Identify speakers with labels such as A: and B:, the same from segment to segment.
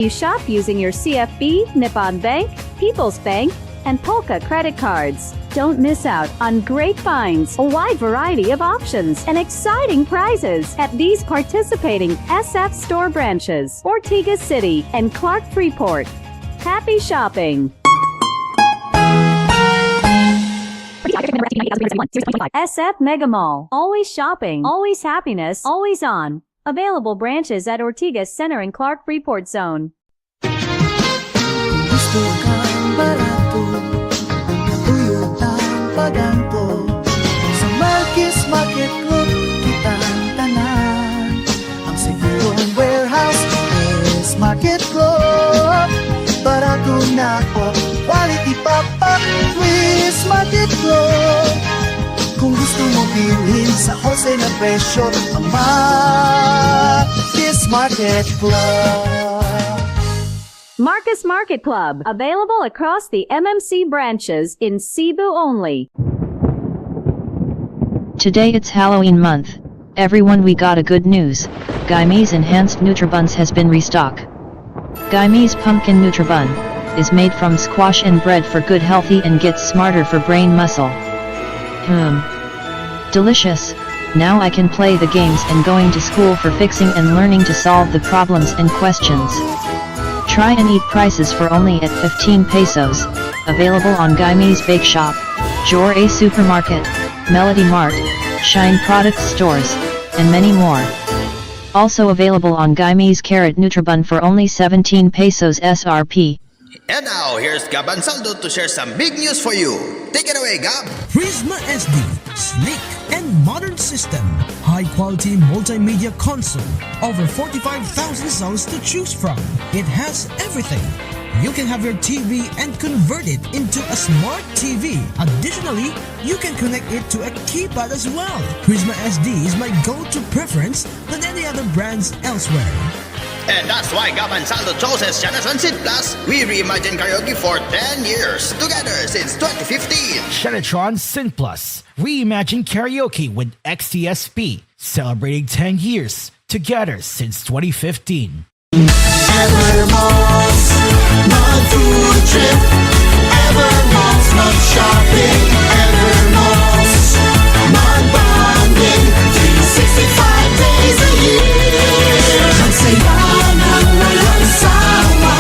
A: You shop using your CFB, Nippon Bank, People's Bank, and Polka credit cards. Don't miss out on great finds, a wide variety of options, and exciting prizes at these participating SF store branches, Ortigas City and Clark Freeport. Happy shopping! SF Mega Mall. Always shopping, always happiness, always on. Available branches at Ortigas Center and Clark Freeport Zone.
B: Gusto kang barato, tuyot ang paganto. Sa Marquis Market Group, kitang tanan. Ang sigurong warehouse is Market Group. Barato na po, quality papak, Swiss Market Group. Kung gusto mo bilhin sa wholesale na presyo, ang Marquis Market Club.
A: Marcus Market Club, available across the MMC branches in Cebu only.
C: Today it's Halloween month. Everyone, we got a good news. Guyme's Enhanced Nutribuns has been restocked. Guyme's Pumpkin Nutribun is made from squash and bread for good healthy and gets smarter for brain muscle. Delicious. Now I can play the games and going to school for fixing and learning to solve the problems and questions. Try and eat prices for only at 15 pesos. Available on Guyme's Bake Shop, Jor A Supermarket, Melody Mart, Shine Products Stores, and many more. Also available on Guyme's Carrot Nutribun for only 17 pesos SRP.
D: And now, here's Gab Ansaldo to share some big news for you. Take it away, Gab!
E: Prisma SD, sleek and modern system, high-quality multimedia console, over 45,000 songs to choose from. It has everything. You can have your TV and convert it into a smart TV. Additionally, you can connect it to a keypad as well. Prisma SD is my go-to preference than any other brands elsewhere.
D: And that's why Gab Ansaldo chooses Shanasan Sid Plus. We reimagine karaoke for 10 years, together since 2015.
F: Shenatron Sin Plus, reimagine karaoke with XTSP, celebrating 10 years, together since 2015.
B: Evermall's Mall Food Trip. Evermall's Mall Shopping. Evermall's Mall Bonding. 365 days a year. Ang saya ng walang sawa.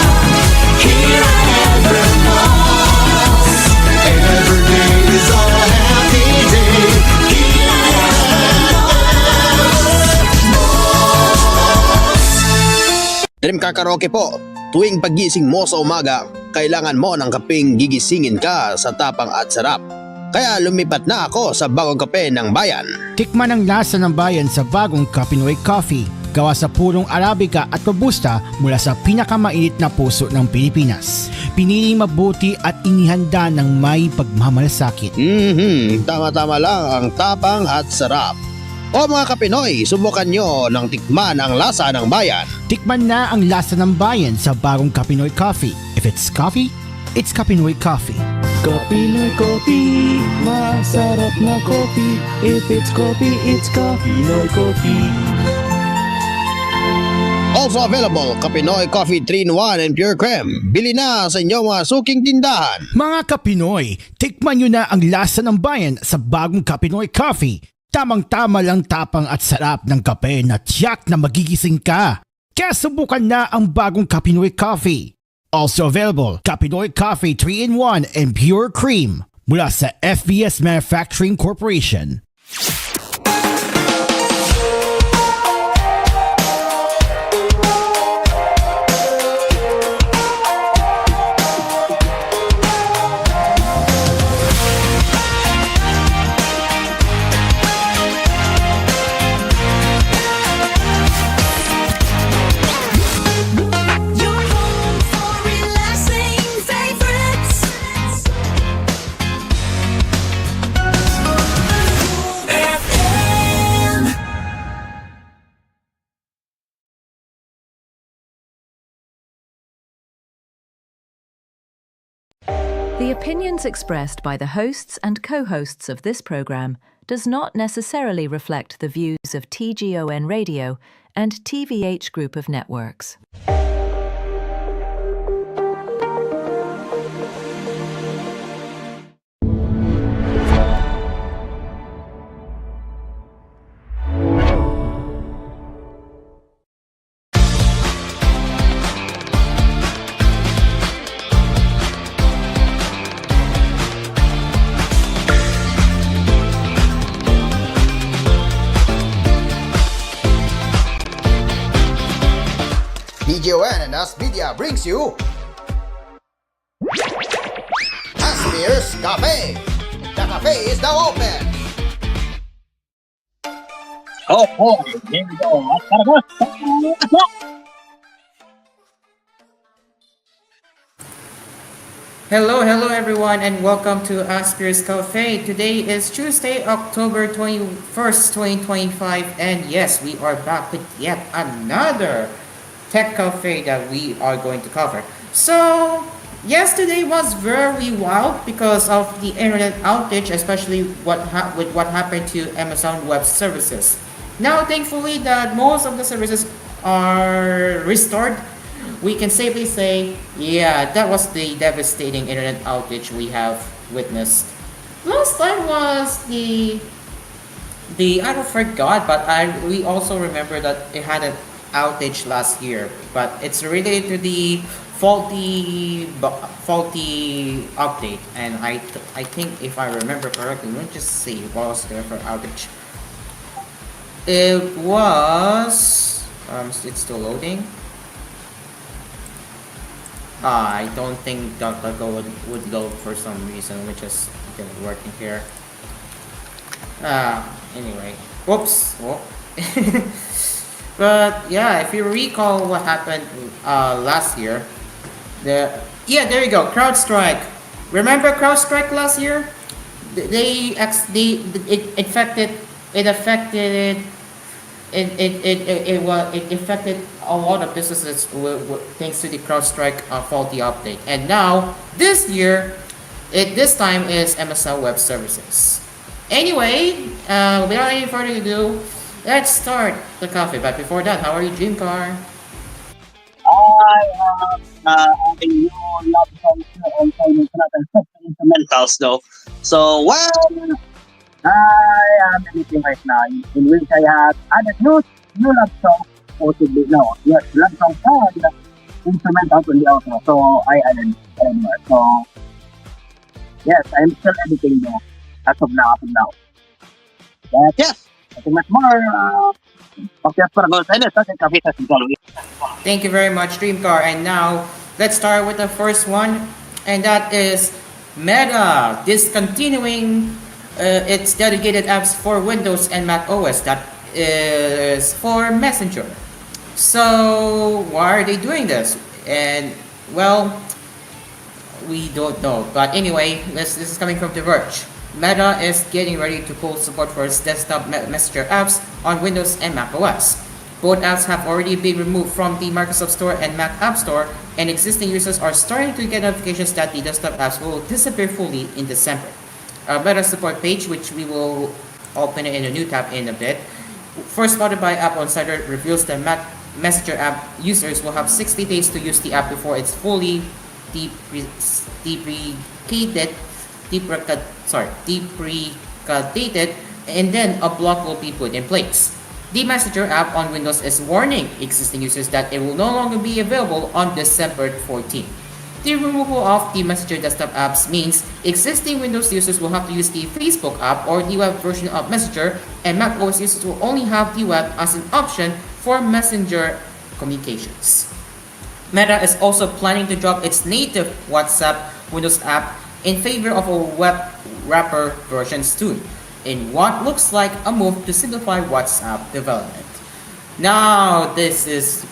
B: Here at Evermall's. Every day is a happy day. Here at Evermall's.
D: Dream Car Karaoke po. Tuwing paggising mo sa umaga, kailangan mo ng kapeng gigisingin ka sa tapang at sarap. Kaya lumipat na ako sa bagong kape ng bayan.
F: Tikman ang lasa ng bayan sa bagong Kapinoy Coffee, gawa sa purong Arabica at Robusta mula sa pinakamainit na puso ng Pilipinas. Piniling mabuti at inihanda ng may pagmamalasakit.
D: Tama-tama lang ang tapang at sarap. O mga Kapinoy, subukan nyo ng tikman ang lasa ng bayan.
F: Tikman na ang lasa ng bayan sa bagong Kapinoy Coffee. If it's coffee, it's Kapinoy Coffee.
G: Kapinoy Coffee, masarap na coffee. If it's coffee, it's Kapinoy Coffee.
D: Also available, Kapinoy Coffee 3-in-1 and Pure Creme. Bili na sa inyong mga suking tindahan.
F: Mga Kapinoy, tikman nyo na ang lasa ng bayan sa bagong Kapinoy Coffee. Tamang-tama lang tapang at sarap ng kape na tiyak na magigising ka. Kaya subukan na ang bagong Kapinoy Coffee. Also available, Kapinoy Coffee 3-in-1 and Pure Cream mula sa FBS Manufacturing Corporation.
H: The opinions expressed by the hosts and co-hosts of this program does not necessarily reflect the views of TGON Radio and TVH Group of Networks.
D: Mass Media brings you Asphere's Cafe. The cafe is now open.
I: Oh boy, here we go.
J: Hello everyone, and welcome to Asphere's Cafe. Today is Tuesday, October 21st, 2025, and yes, we are back with yet another tech cafe that we are going to cover. So, yesterday was very wild because of the internet outage, especially with what happened to Amazon Web Services. Now, thankfully, that most of the services are restored, we can safely say, yeah, that was the devastating internet outage we have witnessed. Last time was the I don't forgot, but we also remember that it had an outage last year, but it's related to the faulty update, and I think if I remember correctly, let me just see what was there for outage. It was it's still loading. I don't think DuckDuckGo would load for some reason. Let me just get it working here. Anyway. Whoops. Whoop. But yeah, if you recall what happened last year, there you go. CrowdStrike. Remember CrowdStrike last year? It affected a lot of businesses thanks to the CrowdStrike faulty update. And now this year, this time is Amazon Web Services. Anyway, without any further ado, let's start the coffee. But before that, how are you, Dream Car?
I: I a new love song on instrumentals though. So I am editing right now in which I have added new love song possibly yes, love song and instrumentals on the outro. So I added more. So yes, I'm still editing though as of now. But yes, nothing much more.
J: Thank you very much, Dreamcar. And now let's start with the first one, and that is Meta discontinuing its dedicated apps for Windows and Mac OS. That is for Messenger. So why are they doing this? And well, we don't know. But anyway, this is coming from The Verge. Meta is getting ready to pull support for its desktop Messenger apps on Windows and Mac OS. Both apps have already been removed from the Microsoft Store and Mac App Store, and existing users are starting to get notifications that the desktop apps will disappear fully in December. A Meta support page, which we will open in a new tab in a bit, first spotted by App Insider, reveals that Mac Messenger app users will have 60 days to use the app before it's fully deprecated, and then a block will be put in place. The Messenger app on Windows is warning existing users that it will no longer be available on December 14. The removal of the Messenger desktop apps means existing Windows users will have to use the Facebook app or the web version of Messenger, and Mac OS users will only have the web as an option for Messenger communications. Meta is also planning to drop its native WhatsApp Windows app in favor of a web wrapper version soon, in what looks like a move to simplify WhatsApp development. Now, this is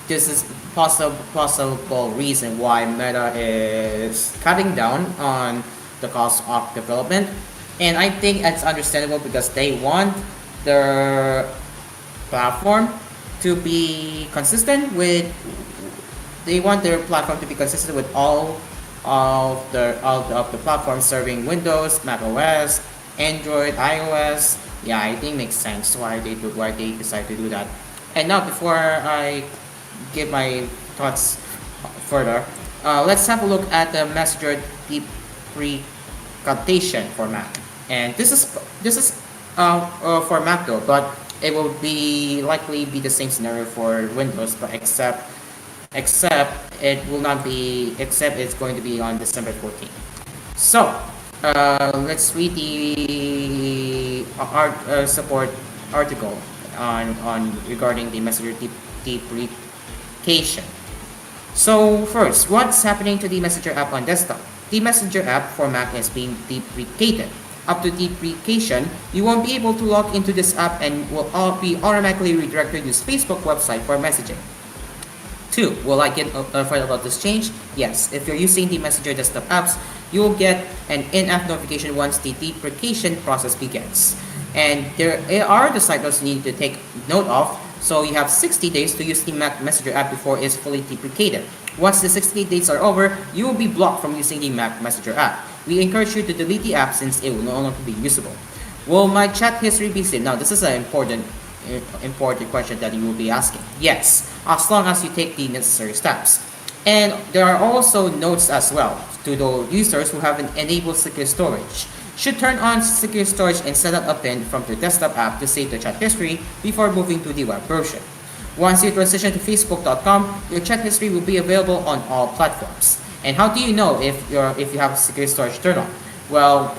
J: possible reason why Meta is cutting down on the cost of development, and I think it's understandable because they want their platform to be consistent with. They want their platform to be consistent with all of the platforms serving Windows, Mac OS, Android, iOS. Yeah, I think makes sense why they decide to do that. And now, before I give my thoughts further, let's have a look at the Messenger deprecation for Mac. And this is for Mac though, but it will likely be the same scenario for Windows, but except it's going to be on December 14th. So let's read the support article on regarding the Messenger deprecation. So first, what's happening to the Messenger app on desktop? The Messenger app for Mac is being deprecated. Up to deprecation, you won't be able to log into this app and will all be automatically redirected to Facebook website for messaging. 2. Will I get notified about this change? Yes. If you're using the Messenger desktop apps, you will get an in-app notification once the deprecation process begins. And there are the side notes you need to take note of. So you have 60 days to use the Mac Messenger app before it's fully deprecated. Once the 60 days are over, you will be blocked from using the Mac Messenger app. We encourage you to delete the app since it will no longer be usable. Will my chat history be saved? Now, this is an important question that you will be asking. Yes, as long as you take the necessary steps. And there are also notes as well to those users who haven't enabled secure storage. Should turn on secure storage and set up a pin from the desktop app to save the chat history before moving to the web version. Once you transition to facebook.com, your chat history will be available on all platforms. And how do you know if you have secure storage turned on? Well,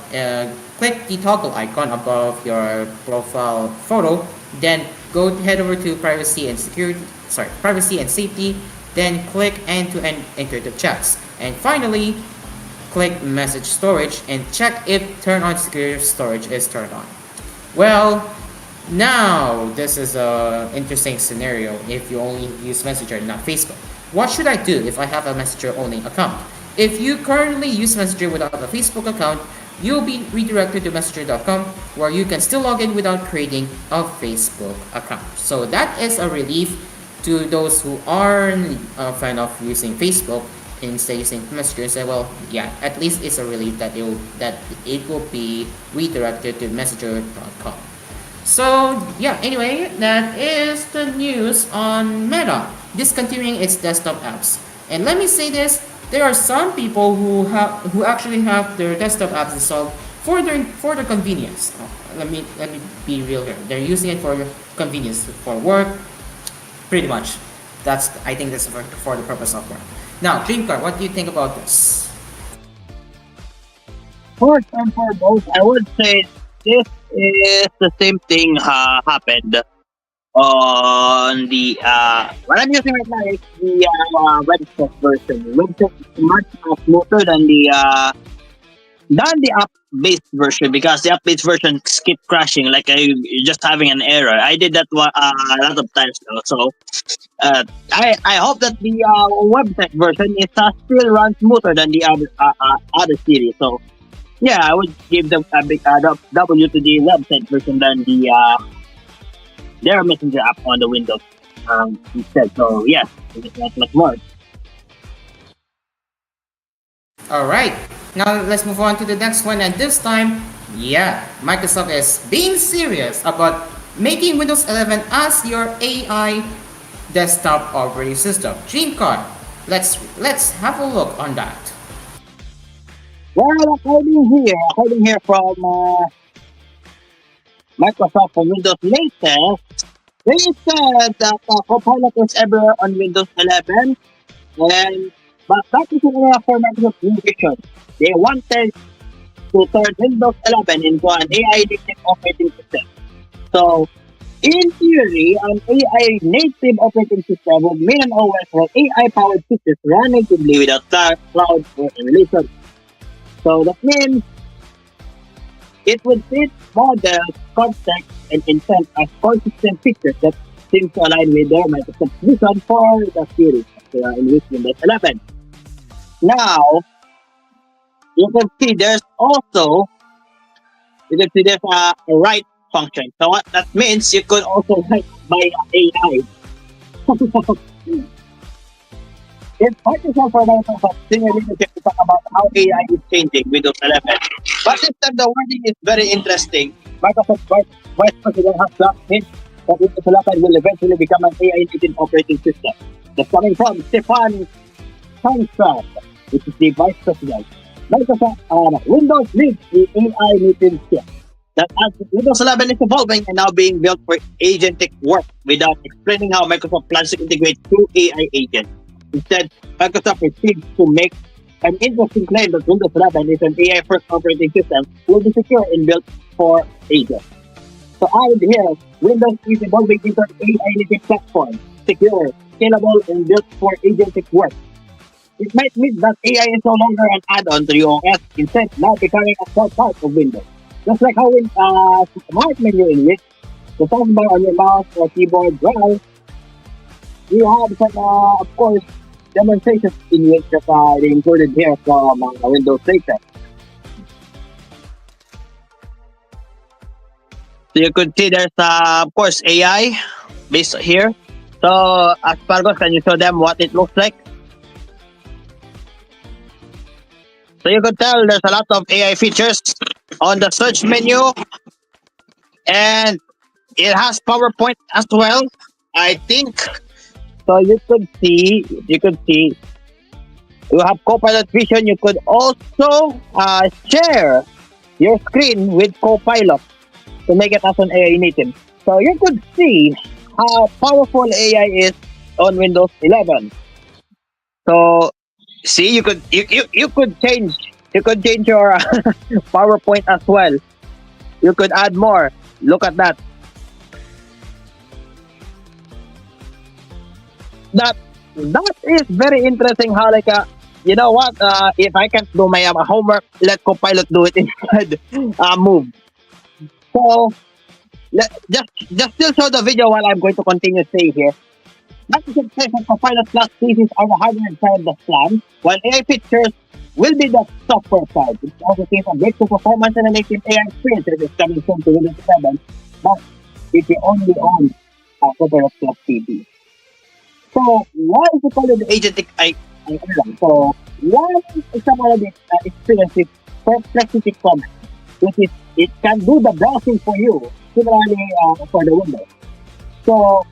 J: click the toggle icon above your profile photo, then head over to privacy and safety, then click end-to-end encrypted chats. And finally, click message storage and check if turn on secure storage is turned on. Well, now this is an interesting scenario if you only use Messenger and not Facebook. What should I do if I have a Messenger only account? If you currently use Messenger without a Facebook account, you'll be redirected to messenger.com where you can still log in without creating a Facebook account. So that is a relief to those who aren't a fan of using Facebook instead using Messenger. Say, well, yeah, at least it's a relief that it will be redirected to messenger.com. So yeah, anyway, that is the news on Meta discontinuing its desktop apps. And let me say this, there are some people who actually have their desktop apps installed for their convenience. Let me be real here. They're using it for convenience for work, pretty much. I think that's for the purpose of work. Now, Dreamcar, what do you think about this?
I: First and foremost, I would say this is the same thing happened on the what I'm using right now is the website version. Website is much smoother than the app-based version because the app-based version keep crashing like you're just having an error. I did that a lot of times now. So I hope that the website version is still runs smoother than the other series. So yeah, I would give them a big W to the website version than the their Messenger app on the Windows instead. So yes, it's not much more.
J: Alright, now let's move on to the next one, and this time, yeah, Microsoft is being serious about making Windows 11 as your AI desktop operating system. Dreamcar, let's have a look on that.
I: Well, according here from Microsoft for Windows latest, they said that Copilot was everywhere on Windows 11, but that isn't enough for Microsoft vision. They wanted to turn Windows 11 into an AI-native operating system. So, in theory, an AI-native operating system would mean an OS for AI-powered features run natively without cloud or emulation. So that means it would fit models, context, and intent as consistent features that seem to align with their Microsoft vision for the series in Windows 11. Now, you can see there's a write function. So what that means, you could also write by AI. It's Microsoft for Microsoft senior leadership to talk about how AI is changing Windows 11. But this time the wording is very interesting. Microsoft Vice President has dropped hint that Windows 11 will eventually become an AI-native operating system. That's coming from Stefan Sandstrom, which is the Vice President. Microsoft Windows leads the AI-native shift. That as Windows 11 is evolving and now being built for agentic work without explaining how Microsoft plans to integrate two AI agents. Instead, Microsoft proceeds to make an interesting claim that Windows 11 is an AI-first operating system will be secure and built for agents. So added here, Windows is evolving into an AI-native platform, secure, scalable, and built for agentic work. It might mean that AI is no longer an add-on to the OS, instead now becoming a core part of Windows. Just like how in Smart Menu in which the taskbar on your mouse or keyboard browse, you have some, of course, demonstrations in which they included here from Windows data.
K: So you could see there's, of course, AI based here. So, Aspargos, can you show them what it looks like? So you could tell there's a lot of AI features on the search menu, and it has PowerPoint as well, I think. So you could see, you have Copilot Vision. You could also share your screen with Copilot to make it as an AI native. So you could see how powerful AI is on Windows 11. So see, you could change your PowerPoint as well. You could add more. Look at that. That is very interesting. How like you know what? If I can't do my homework, let Copilot do it instead. Move. So just still show the video while I'm going to continue staying here. That is the case of Copilot Plus pieces are the hardware side of the plan, while AI features will be the software side. It's also case of breakthrough performance and native AI experiences is coming soon to Windows 7, but if you only own a Copilot Plus PC. So why is it called the agentic AI? So one example of the experience is perplexity comment, which is it can do the browsing for you, similarly for the Windows. So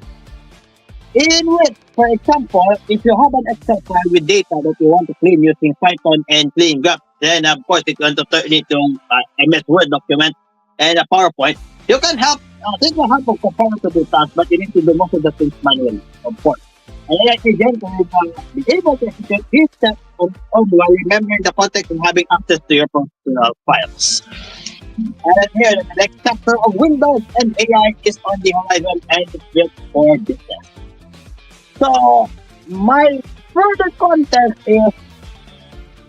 K: in which, for example, if you have an Excel file with data that you want to clean using Python and clean graph, then of course you want to turn it to MS Word document and a PowerPoint, you can help, take the help of Copilot to do tasks, but you need to do most of the things manually, of course. And AI agent will be able to execute these steps on while remembering the context and having access to your personal files. And here, the next chapter of Windows and AI is on the horizon, and it's built for business. So, my further context is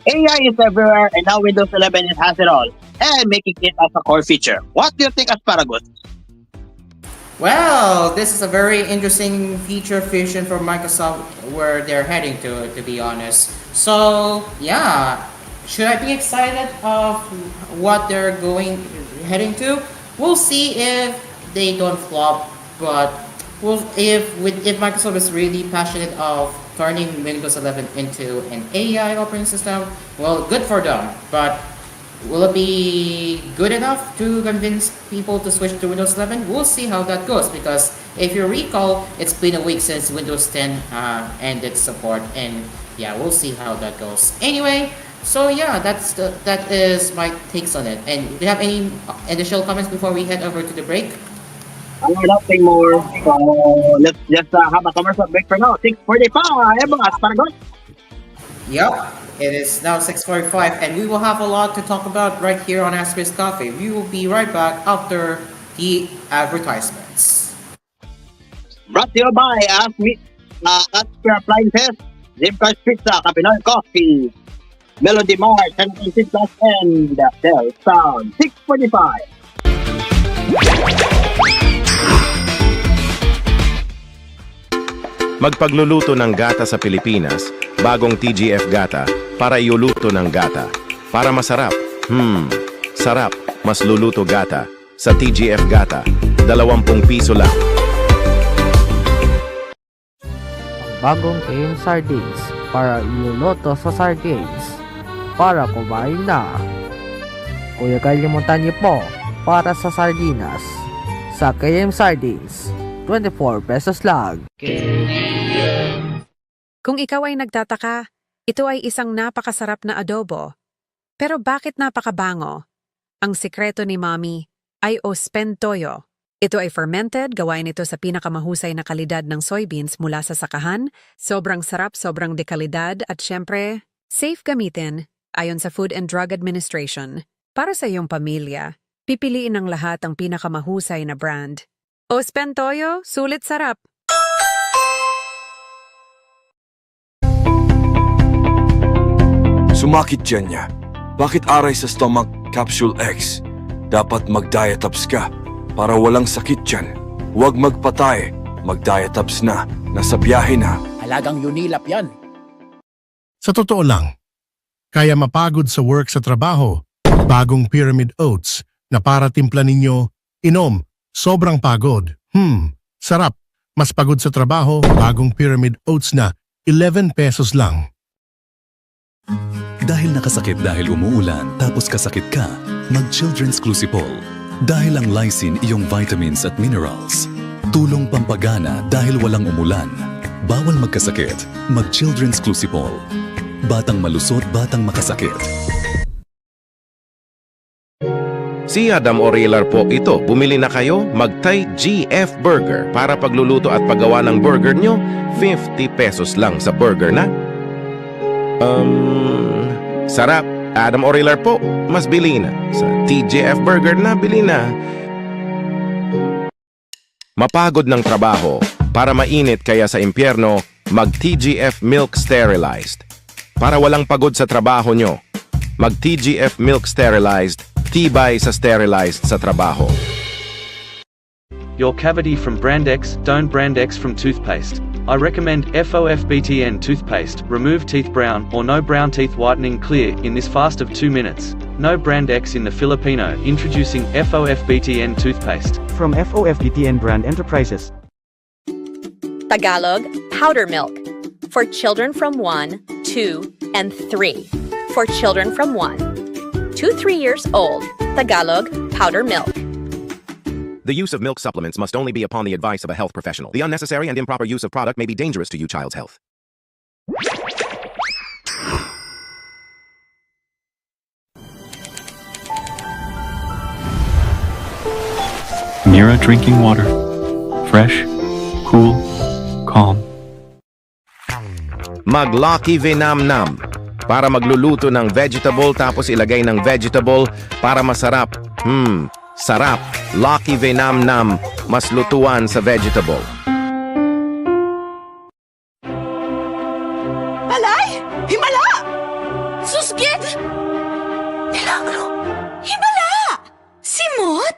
K: AI is everywhere, and now Windows 11 it has it all, and making it as a core feature. What do you think, Asparagus?
J: Well, this is a very interesting feature vision for Microsoft where they're heading to be honest. So, yeah, should I be excited of what they're heading to? We'll see if they don't flop, but if Microsoft is really passionate of turning Windows 11 into an AI operating system, well, good for them. But will it be good enough to convince people to switch to Windows 11? We'll see how that goes, because if you recall, it's been a week since Windows 10 ended support, and yeah, we'll see how that goes. Anyway, so yeah, that is my takes on it. And do you have any additional comments before we head over to the break?
I: Nothing more. So let's just have a commercial break for now. 6:45. Asparagus.
J: Yep, it is now 6:45, and we will have a lot to talk about right here on Asphere's Coffee. We will be right back after the advertisements.
K: Brought to you by Asphere Appliances, Zipcar Pizza, Capinoy Coffee, Melody Mart, and Plus, and Del Sound. 6:45.
L: Magpagluluto ng gata sa Pilipinas, bagong TGF Gata, para iuluto ng gata. Para masarap, sarap, mas luluto gata. Sa TGF Gata, 20 piso lang.
M: Ang bagong KM Sardines, para iluluto sa sardines. Para kumain na. Kuya, kalimutan niyo po, para sa sardinas. Sa KM Sardines, 24 pesos lang.
N: Kung ikaw ay nagtataka, ito ay isang napakasarap na adobo. Pero bakit napakabango? Ang sikreto ni Mommy ay ospentoyo. Ito ay fermented, gawain ito sa pinakamahusay na kalidad ng soybeans mula sa sakahan, sobrang sarap, sobrang dekalidad, at syempre, safe gamitin ayon sa Food and Drug Administration. Para sa iyong pamilya, pipiliin ng lahat ang pinakamahusay na brand. Ospentoyo, sulit sarap!
O: Sumakit dyan niya. Bakit aray sa stomach capsule X? Dapat mag-dietops ka para walang sakit dyan. Huwag magpatay. Mag-dietops na. Nasa biyahe na.
F: Alagang Unilap yan.
P: Sa totoo lang, kaya mapagod sa work sa trabaho, bagong Pyramid Oats na para timpla ninyo, inom, sobrang pagod. Sarap. Mas pagod sa trabaho, bagong Pyramid Oats na 11 pesos lang.
Q: Dahil nakasakit dahil umuulan tapos kasakit ka, mag-Children's Clusipol. Dahil ang lysine iyong vitamins at minerals. Tulong pampagana dahil walang umulan. Bawal magkasakit, mag-Children's Clusipol. Batang malusot, batang makasakit.
L: Si Adam Orelar po ito. Bumili na kayo, mag-Thai GF Burger para pagluluto at paggawa ng burger nyo, 50 pesos lang sa burger na. Sarap. Adam Orelar po, mas bili na. Sa TGF Burger na, bili na. Mapagod ng trabaho, para mainit kaya sa impyerno, mag-TGF Milk Sterilized. Para walang pagod sa trabaho nyo, mag-TGF Milk Sterilized, tibay sa sterilized sa trabaho.
R: Your cavity from Brand X, don't Brand X from toothpaste. I recommend FOFBTN toothpaste, remove teeth brown or no brown teeth whitening clear in this fast of 2 minutes. No Brand X in the Filipino, introducing FOFBTN toothpaste.
S: From FOFBTN Brand Enterprises.
T: Tagalog, powder milk. For children from 1, 2, and 3. For children from 1 to 3 years old, Tagalog, powder milk.
L: The use of milk supplements must only be upon the advice of a health professional. The unnecessary and improper use of product may be dangerous to your child's health.
U: Mira drinking water. Fresh, cool, calm.
L: Mag-Lucky Vinam-Nam para magluluto ng vegetable tapos ilagay ng vegetable para masarap. Sarap. Lucky Vinam-Nam, mas lutuan sa vegetable.
V: Palay! Himala! Susgid! Milagro! Himala! Simot!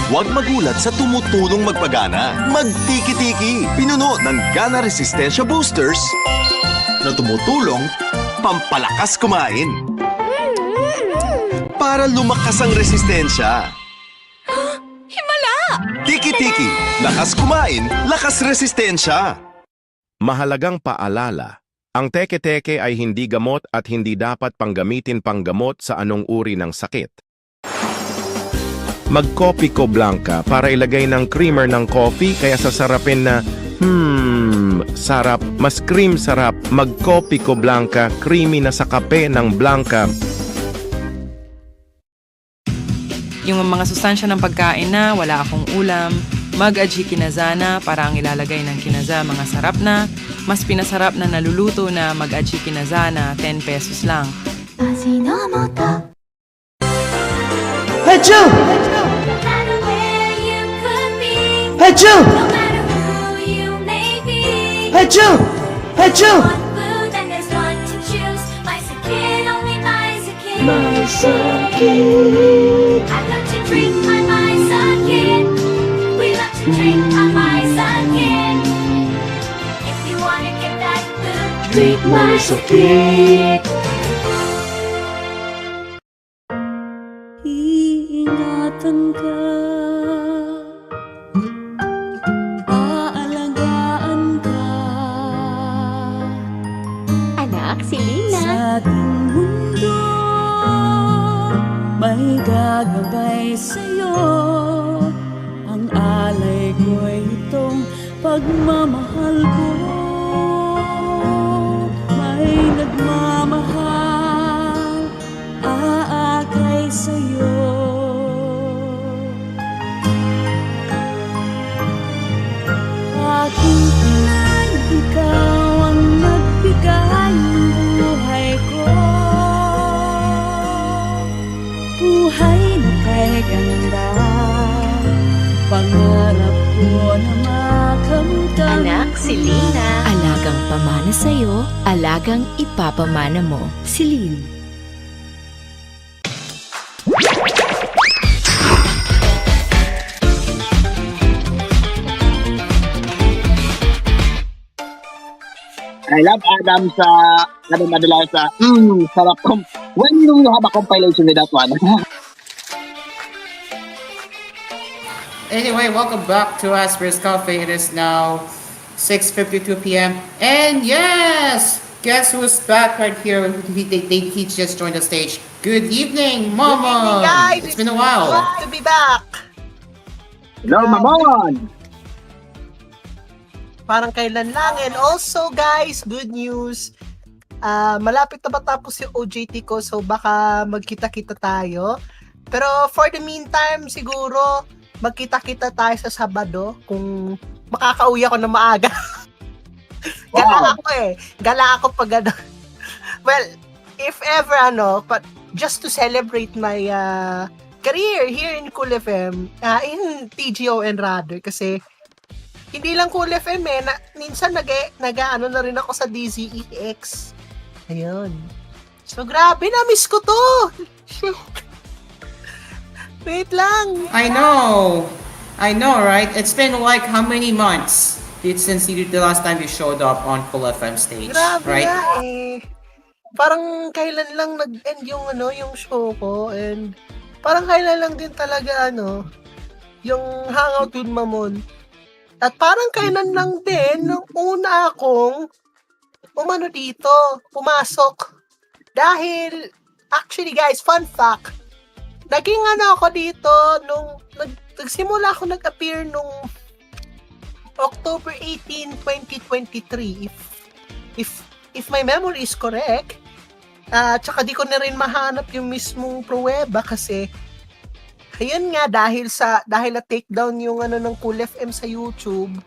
W: Huwag magulat sa tumutulong magpagana. Magtiki-tiki! Pinuno ng Gana Resistensya Boosters na tumutulong pampalakas kumain. Para lumakas ang resistensya.
V: Himala!
W: Tiki-tiki! Lakas kumain, lakas resistensya!
L: Mahalagang paalala, ang teke-teke ay hindi gamot at hindi dapat panggamitin panggamot sa anong uri ng sakit. Mag-Coffee Co Blanca para ilagay ng creamer ng coffee kaya sasarapin na sarap, mas cream sarap. Mag-Coffee Co Blanca, creamy na sa kape ng Blanca.
X: Yung mga sustansya ng pagkain na wala akong ulam, mag-aji kinazana para ang ilalagay ng kinaza mga sarap na, mas pinasarap na naluluto na mag-aji kinazana, 10 pesos lang.
G: Hachu! Hachu! Hachu! Hachu! Masakit.
V: I love to drink my Masakit. We love to drink my Masakit. If you wanna get that good, drink Masakit.
G: Iingatan ka. Aalagaan ka.
A: Anak, si Lina.
G: Sa ating mundo may gagabay sa'yo. Ang alay ko'y itong pagmamahal ko. May nagmamahal, aakay sa'yo. Aking inay, ikaw ang nagbigay ng buhay ko. Buhay na kay ganda, pangarap ko na makamtan.
A: Anak, si Lina. Alagang
B: ipapamana sa'yo, alagang ipapamana mo. Celine.
K: I love Adam sa Madala sa sarap when you have a compilation with that one.
J: Anyway, welcome back to Asphere's Coffee. It is now 6:52 p.m. And yes, guess who's back right here? He just joined the stage. Good evening, Mama.
C: Good evening, guys.
J: It's been a while.
C: Good to be back.
K: Hello, Mamon.
C: Parang kailan lang. And also, guys, good news. Malapit na matapos yung OJT ko, so baka magkita-kita tayo. Pero for the meantime, siguro, magkita-kita tayo sa Sabado kung makakauwi ako na maaga. Gala ako eh. Gala ako pag ano. Well, if ever but just to celebrate my career here in Cool FM, in TGON rather, kasi hindi lang Cool FM minsan nag-ano na rin ako sa DZEX. Ayun. So grabe, na-miss ko to. Wait lang.
J: I know, right? It's been like how many months since the last time you showed up on Cool FM stage,
C: Grabe
J: right?
C: nga eh. Parang kailan lang nag-end yung yung show ko, and parang kailan lang din talaga yung hangout with Mamon. At parang kailan lang din nung una akong dito, pumasok. Dahil, actually guys, fun fact, naging ako dito nung nagsimula ako nag-appear nung October 18, 2023. If my memory is correct. Tsaka di ko na rin mahanap yung mismong pruweba kasi ayun nga, dahil na takedown yung ng Cool FM sa YouTube,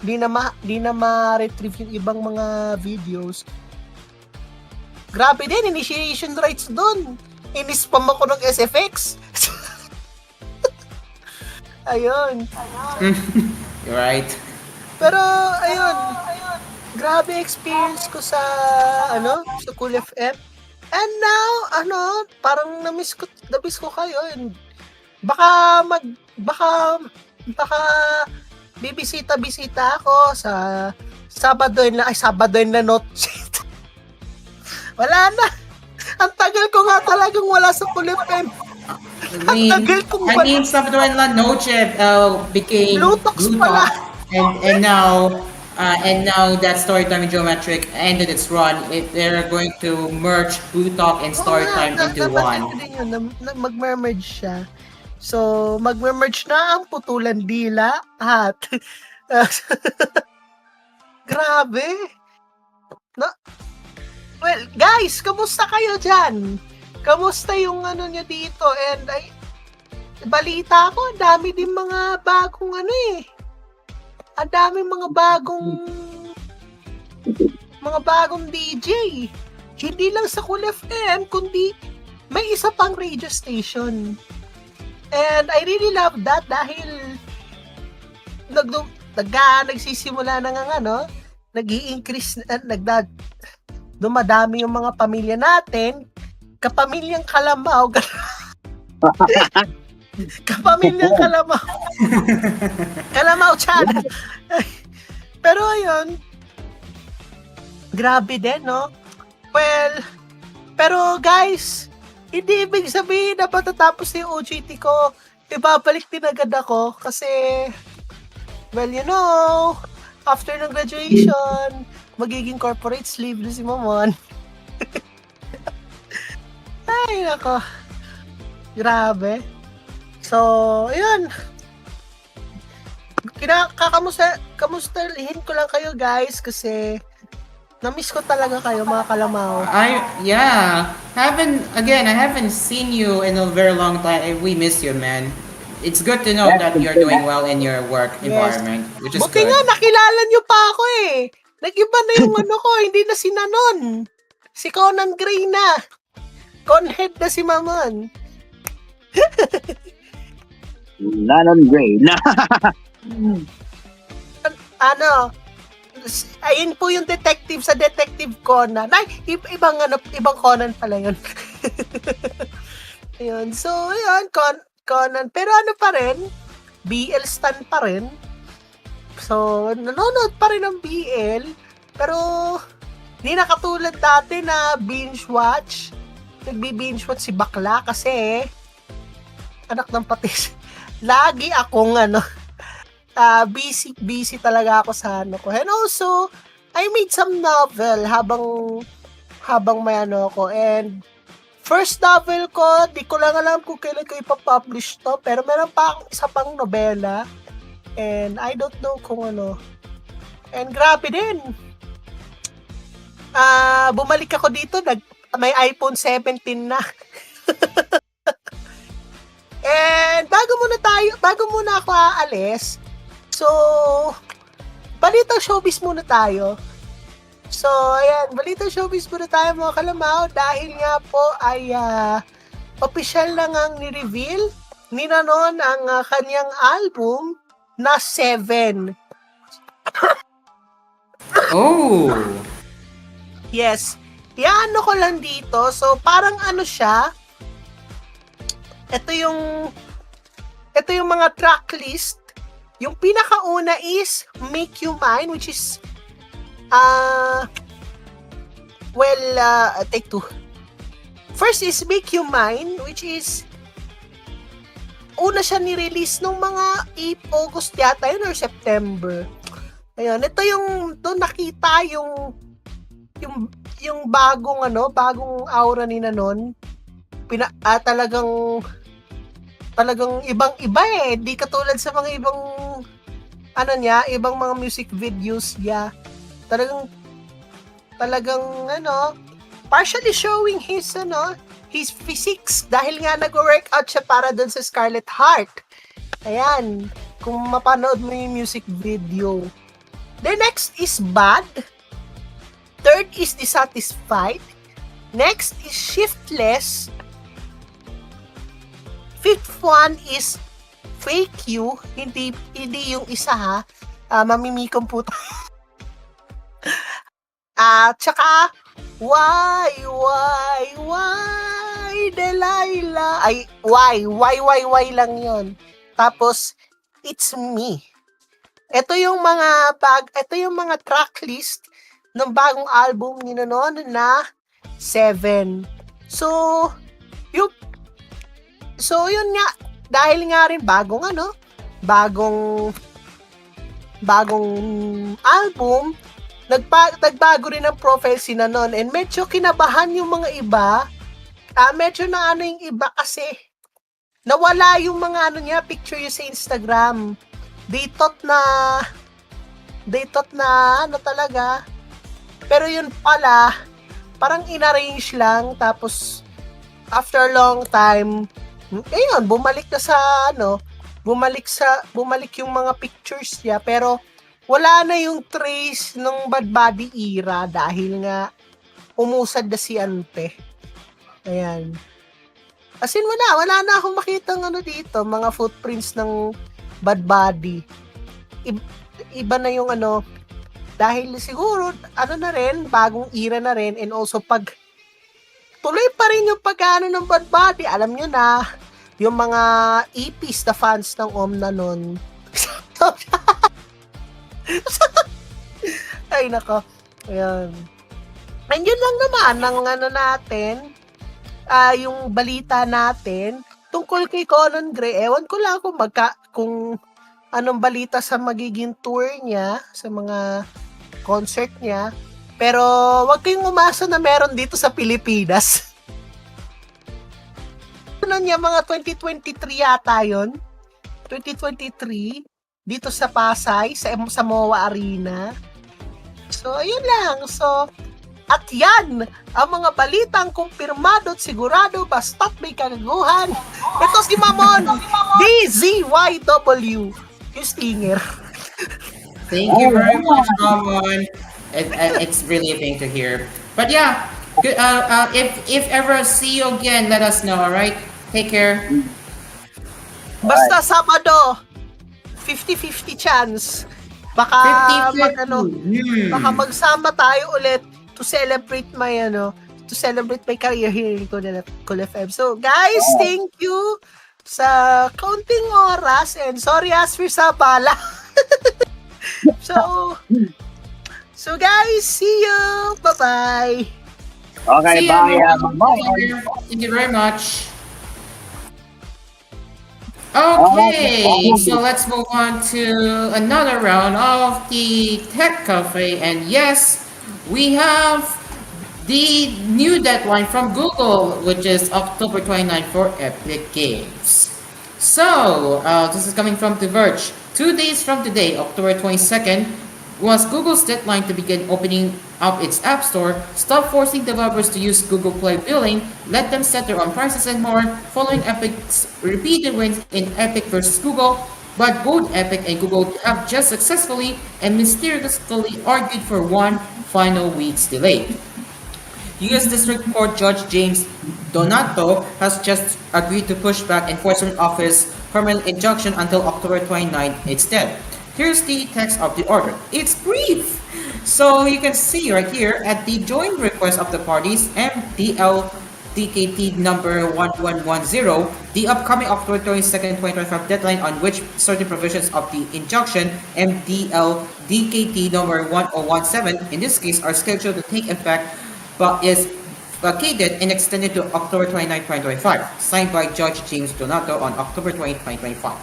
C: di na ma-retrieve yung ibang mga videos. Grabe din, initiation rights doon. Inispam ako ng SFX. Ayun.
J: Right.
C: Pero ayun, grabe experience ko sa sa Cool FM. And now, parang na-miss ko kayo, and baka bibisita ako sa Sabado na noche. Wala na. Ang tagal ko nga talagang wala sa Cool FM.
J: I mean, Sabado na noche became Blue Talk, and now that Storytime Geometric ended its run. They're going to merge Blue Talk and Storytime into one.
C: Mag-merge siya. So, mag-merge na ang Putulan Dila at grabe. Well, guys, kamusta kayo dyan? Kamusta yung nyo dito? And balita ko, ang dami din mga bagong ang daming mga bagong DJ. Hindi lang sa Cool FM, kundi may isa pang radio station. And I really love that dahil nagsisimula na nga nag-i-increase, dumadami yung mga pamilya natin, kapamilyang Kalamaw. Kapamilyang Kalamaw. Kalamaw channel. Pero ayun, grabe din, no? Well, pero guys, hindi ibig sabihin na patatapos yung OJT ko, ibabalik din agad ako kasi, well, after ng graduation, magiging corporate slave na si Mamon. Ay, nako. Grabe. So, ayun. Kamustahin ko lang kayo, guys, kasi na-miss ko talaga kayo, mga Kalamaw.
J: I haven't seen you in a very long time. We miss you, man. It's good to know that you're doing well in your work environment, which is
C: Buti
J: good.
C: nga, nakilala nyo pa ako eh. Nag-iba na yung ko, hindi na si Nanon. Si Conan Gray na. Conhead na si Mamon.
K: Nanon Gray.
C: ayun po yung detective sa Detective Conan. Ay, ibang Conan pala yun. Ayun. So, ayun, Conan. Pero ano pa rin, BL stan pa rin. So, nanonood pa rin ng BL. Pero, hindi na katulad dati na binge watch. Nagbi-binge watch si Bakla kasi anak ng patis. Lagi akong busy talaga ako sa ano ko. And also, I made some novel habang may ako. And first novel ko, di ko lang alam kung kailan ko ipapublish to. Pero meron pa akong isa pang nobela. And I don't know kung ano. And grabe din. Bumalik ako dito, may iPhone 17 na. And bago muna ako aalis, so, balita showbiz muna tayo. So, ayan, balita showbiz muna tayo mga kalamaw dahil nga po ay official lang ang ni-reveal ni Nanon ang kanyang album na 7.
J: Oh!
C: Yes. Iano ko lang dito. So, parang ano siya. Ito yung mga track list. Yung pinakauna is Make You Mine, which is take two. First is Make You Mine, which is una siya ni-release nung mga August yata yun or September. Ayun, ito yung doon nakita yung bagong aura ni Nanon. Talagang ibang-iba eh. Di katulad sa mga ibang ibang mga music videos niya. Talagang partially showing his physiques dahil nga nag-workout siya para doon sa Scarlet Heart. Ayan, kung mapanood mo yung music video. The next is Bad. Third is Dissatisfied. Next is Shiftless. Fifth one is Fake You. Hindi yung isa ha. Mamimikon po tayo. Tsaka Why Delilah. Ay, why lang yon. Tapos It's Me. Ito yung mga track list ng bagong album ni Nanon na 7. So yun nga, dahil nga rin bagong album, nagbago rin ang profile si Nanon and medyo kinabahan yung mga iba. Medyo na yung iba kasi nawala yung mga picture niya sa Instagram. They thought na talaga. Pero yun pala, parang inarrange lang tapos after long time, ayun, bumalik yung mga pictures niya pero wala na yung trace ng Bad Body era dahil nga umusad na si Ante. Ayan. As in, wala na akong makitang dito, mga footprints ng Bad Body. Iba na yung dahil siguro, na rin, bagong era na rin, and also tuloy pa rin yung pagkano ng Bad Body, alam nyo na, yung mga EPs na fans ng Nanon. Ay, nako. Ayan. And yun lang naman, ng natin, yung balita natin, tungkol kay Conan Gray, ewan ko lang kung anong balita sa magiging tour niya, sa mga concert niya. Pero wag kayong umasa na meron dito sa Pilipinas. Ano niya, mga 2023 yata yun. 2023, dito sa Pasay, sa MOA Arena. So, ayun lang. So, at yan, ang mga balitang kumpirmado at sigurado basta't may kagaguhan. Ito si Mamon, DZYW, yung stinger.
J: Thank you very much, Ramon. It's really a thing to hear. But yeah, good, if ever see you again, let us know, alright? Take care.
C: Basta Sabado, 50-50 chance. Baka
J: 50-50.
C: baka magsama tayo ulit to celebrate my career here in Cool FM. So guys, thank you sa kaunting oras and sorry Asphere sa bala. So guys, see you. Bye-bye.
K: Okay,
J: See
K: bye.
J: you.
K: Bye.
J: Thank you very much. Okay, so let's move on to another round of the Tech Cafe. And yes, we have the new deadline from Google, which is October 29 for Epic Games. So, this is coming from The Verge. 2 days from today, October 22nd, was Google's deadline to begin opening up its App Store. Stop forcing developers to use Google Play billing, let them set their own prices and more, following Epic's repeated wins in Epic versus Google. But both Epic and Google have just successfully and mysteriously argued for one final week's delay. U.S. District Court Judge James Donato has just agreed to push back Enforcement Office permanent injunction until October 29 instead. Here's the text of the order. It's brief! So you can see right here at the joint request of the parties, MDL DKT number 1110, the upcoming October 22nd, 2025 deadline on which certain provisions of the injunction, MDL DKT number 1017, in this case are scheduled to take effect, but is vacated and extended to October 29, 2025, signed by Judge James Donato on October 20, 2025.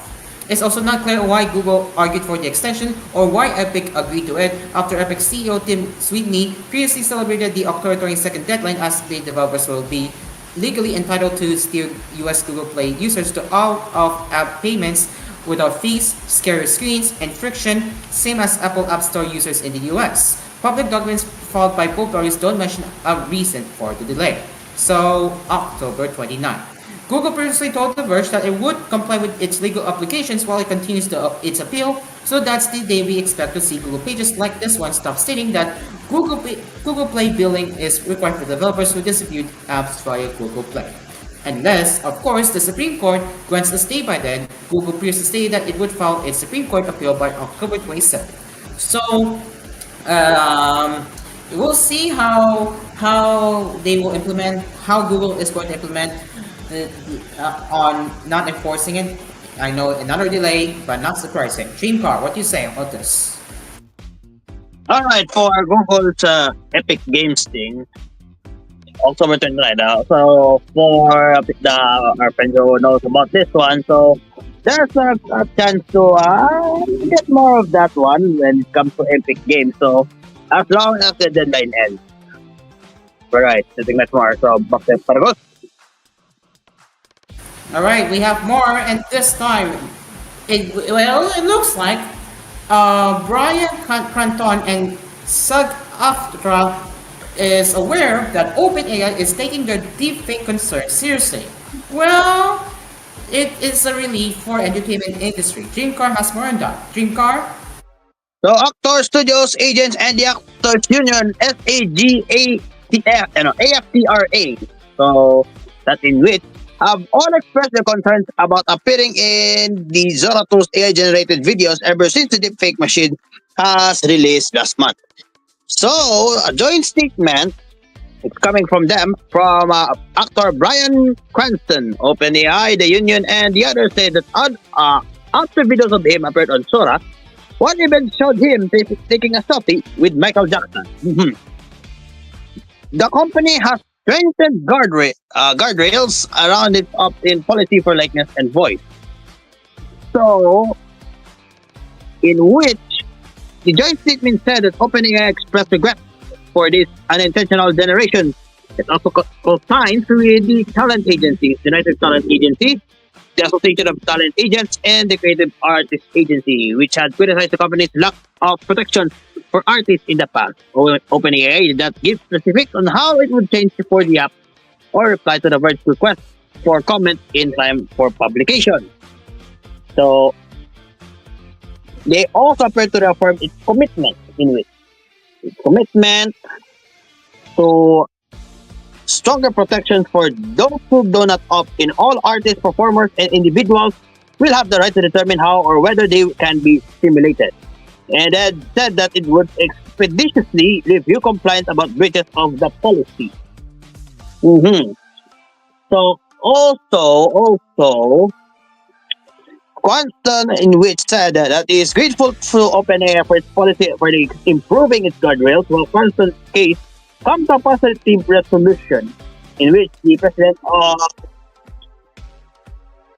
J: It's also not clear why Google argued for the extension or why Epic agreed to it after Epic CEO Tim Sweeney previously celebrated the October 22nd deadline as the developers will be legally entitled to steer US Google Play users to out-of-app payments without fees, scary screens, and friction, same as Apple App Store users in the US. Public documents filed by both parties don't mention a reason for the delay. So, October 29. Google previously told The Verge that it would comply with its legal obligations while it continues its appeal, so that's the day we expect to see Google pages like this one stop stating that Google Play billing is required for developers who distribute apps via Google Play. Unless, of course, the Supreme Court grants a stay by then. Google previously stated that it would file its Supreme Court appeal by October 27th. So, we'll see how they will implement, how Google is going to implement on not enforcing it. I know another delay, but not surprising. Dreamcar, what do you say about this?
K: All right, for Google's Epic Games thing, October 29. So for our friends who knows about this one, so there's a chance to get more of that one when it comes to Epic Games. So as long as the deadline ends. All right, I think that's more. So back to Paragos.
J: All right, we have more, and this time, it looks like Brian Cranton and Sug Aftra is aware that OpenAI is taking their deepfake concerns seriously. Well, it is a relief for entertainment industry. Dreamcar has more on that. Dreamcar?
K: So Actor Studios agents and the Actors Union AFTRA, so that in which have all expressed their concerns about appearing in the Zora Tools AI-generated videos ever since the deepfake machine has released last month. So, a joint statement, it's coming from them, from actor Brian Cranston, OpenAI, the union, and the others say that after videos of him appeared on Zora, one even showed him taking a selfie with Michael Jackson. The company has strengthened guardrails around its opt-in policy for likeness and voice. So, in which the joint statement said that OpenAI expressed regret for this unintentional generation. It also co-signs with the talent agencies, the United Talent Agency, the Association of Talent Agents, and the Creative Artists Agency, which had criticized the company's lack of protection for artists in the past. OpenAI did not give specifics on how it would change for the app or reply to the Verge's request for comment in time for publication. So, they also appear to reaffirm its commitment to stronger protections for those who do not opt in. All artists, performers, and individuals will have the right to determine how or whether they can be stimulated. and then said that it would expeditiously review compliance about breaches of the policy. Mm-hmm. So also, Quantum in which said that he is grateful to OpenAI for its policy for improving its guardrails, while Quantum's case comes to a positive resolution in which the president of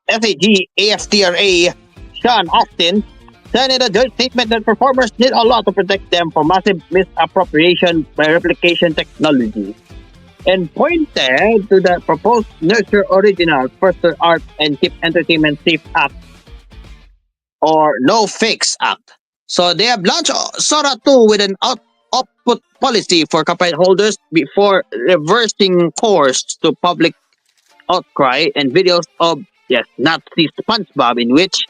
K: SAG AFTRA, Sean Austin, said in a joint statement that performers need a law to protect them from massive misappropriation by replication technology, and pointed to the proposed Nurture Originals, Foster Art, and Keep Entertainment Safe Act, or No Fakes Act. So they have launched Sora 2 with an output policy for copyright holders before reversing course to public outcry and videos of Nazi SpongeBob, in which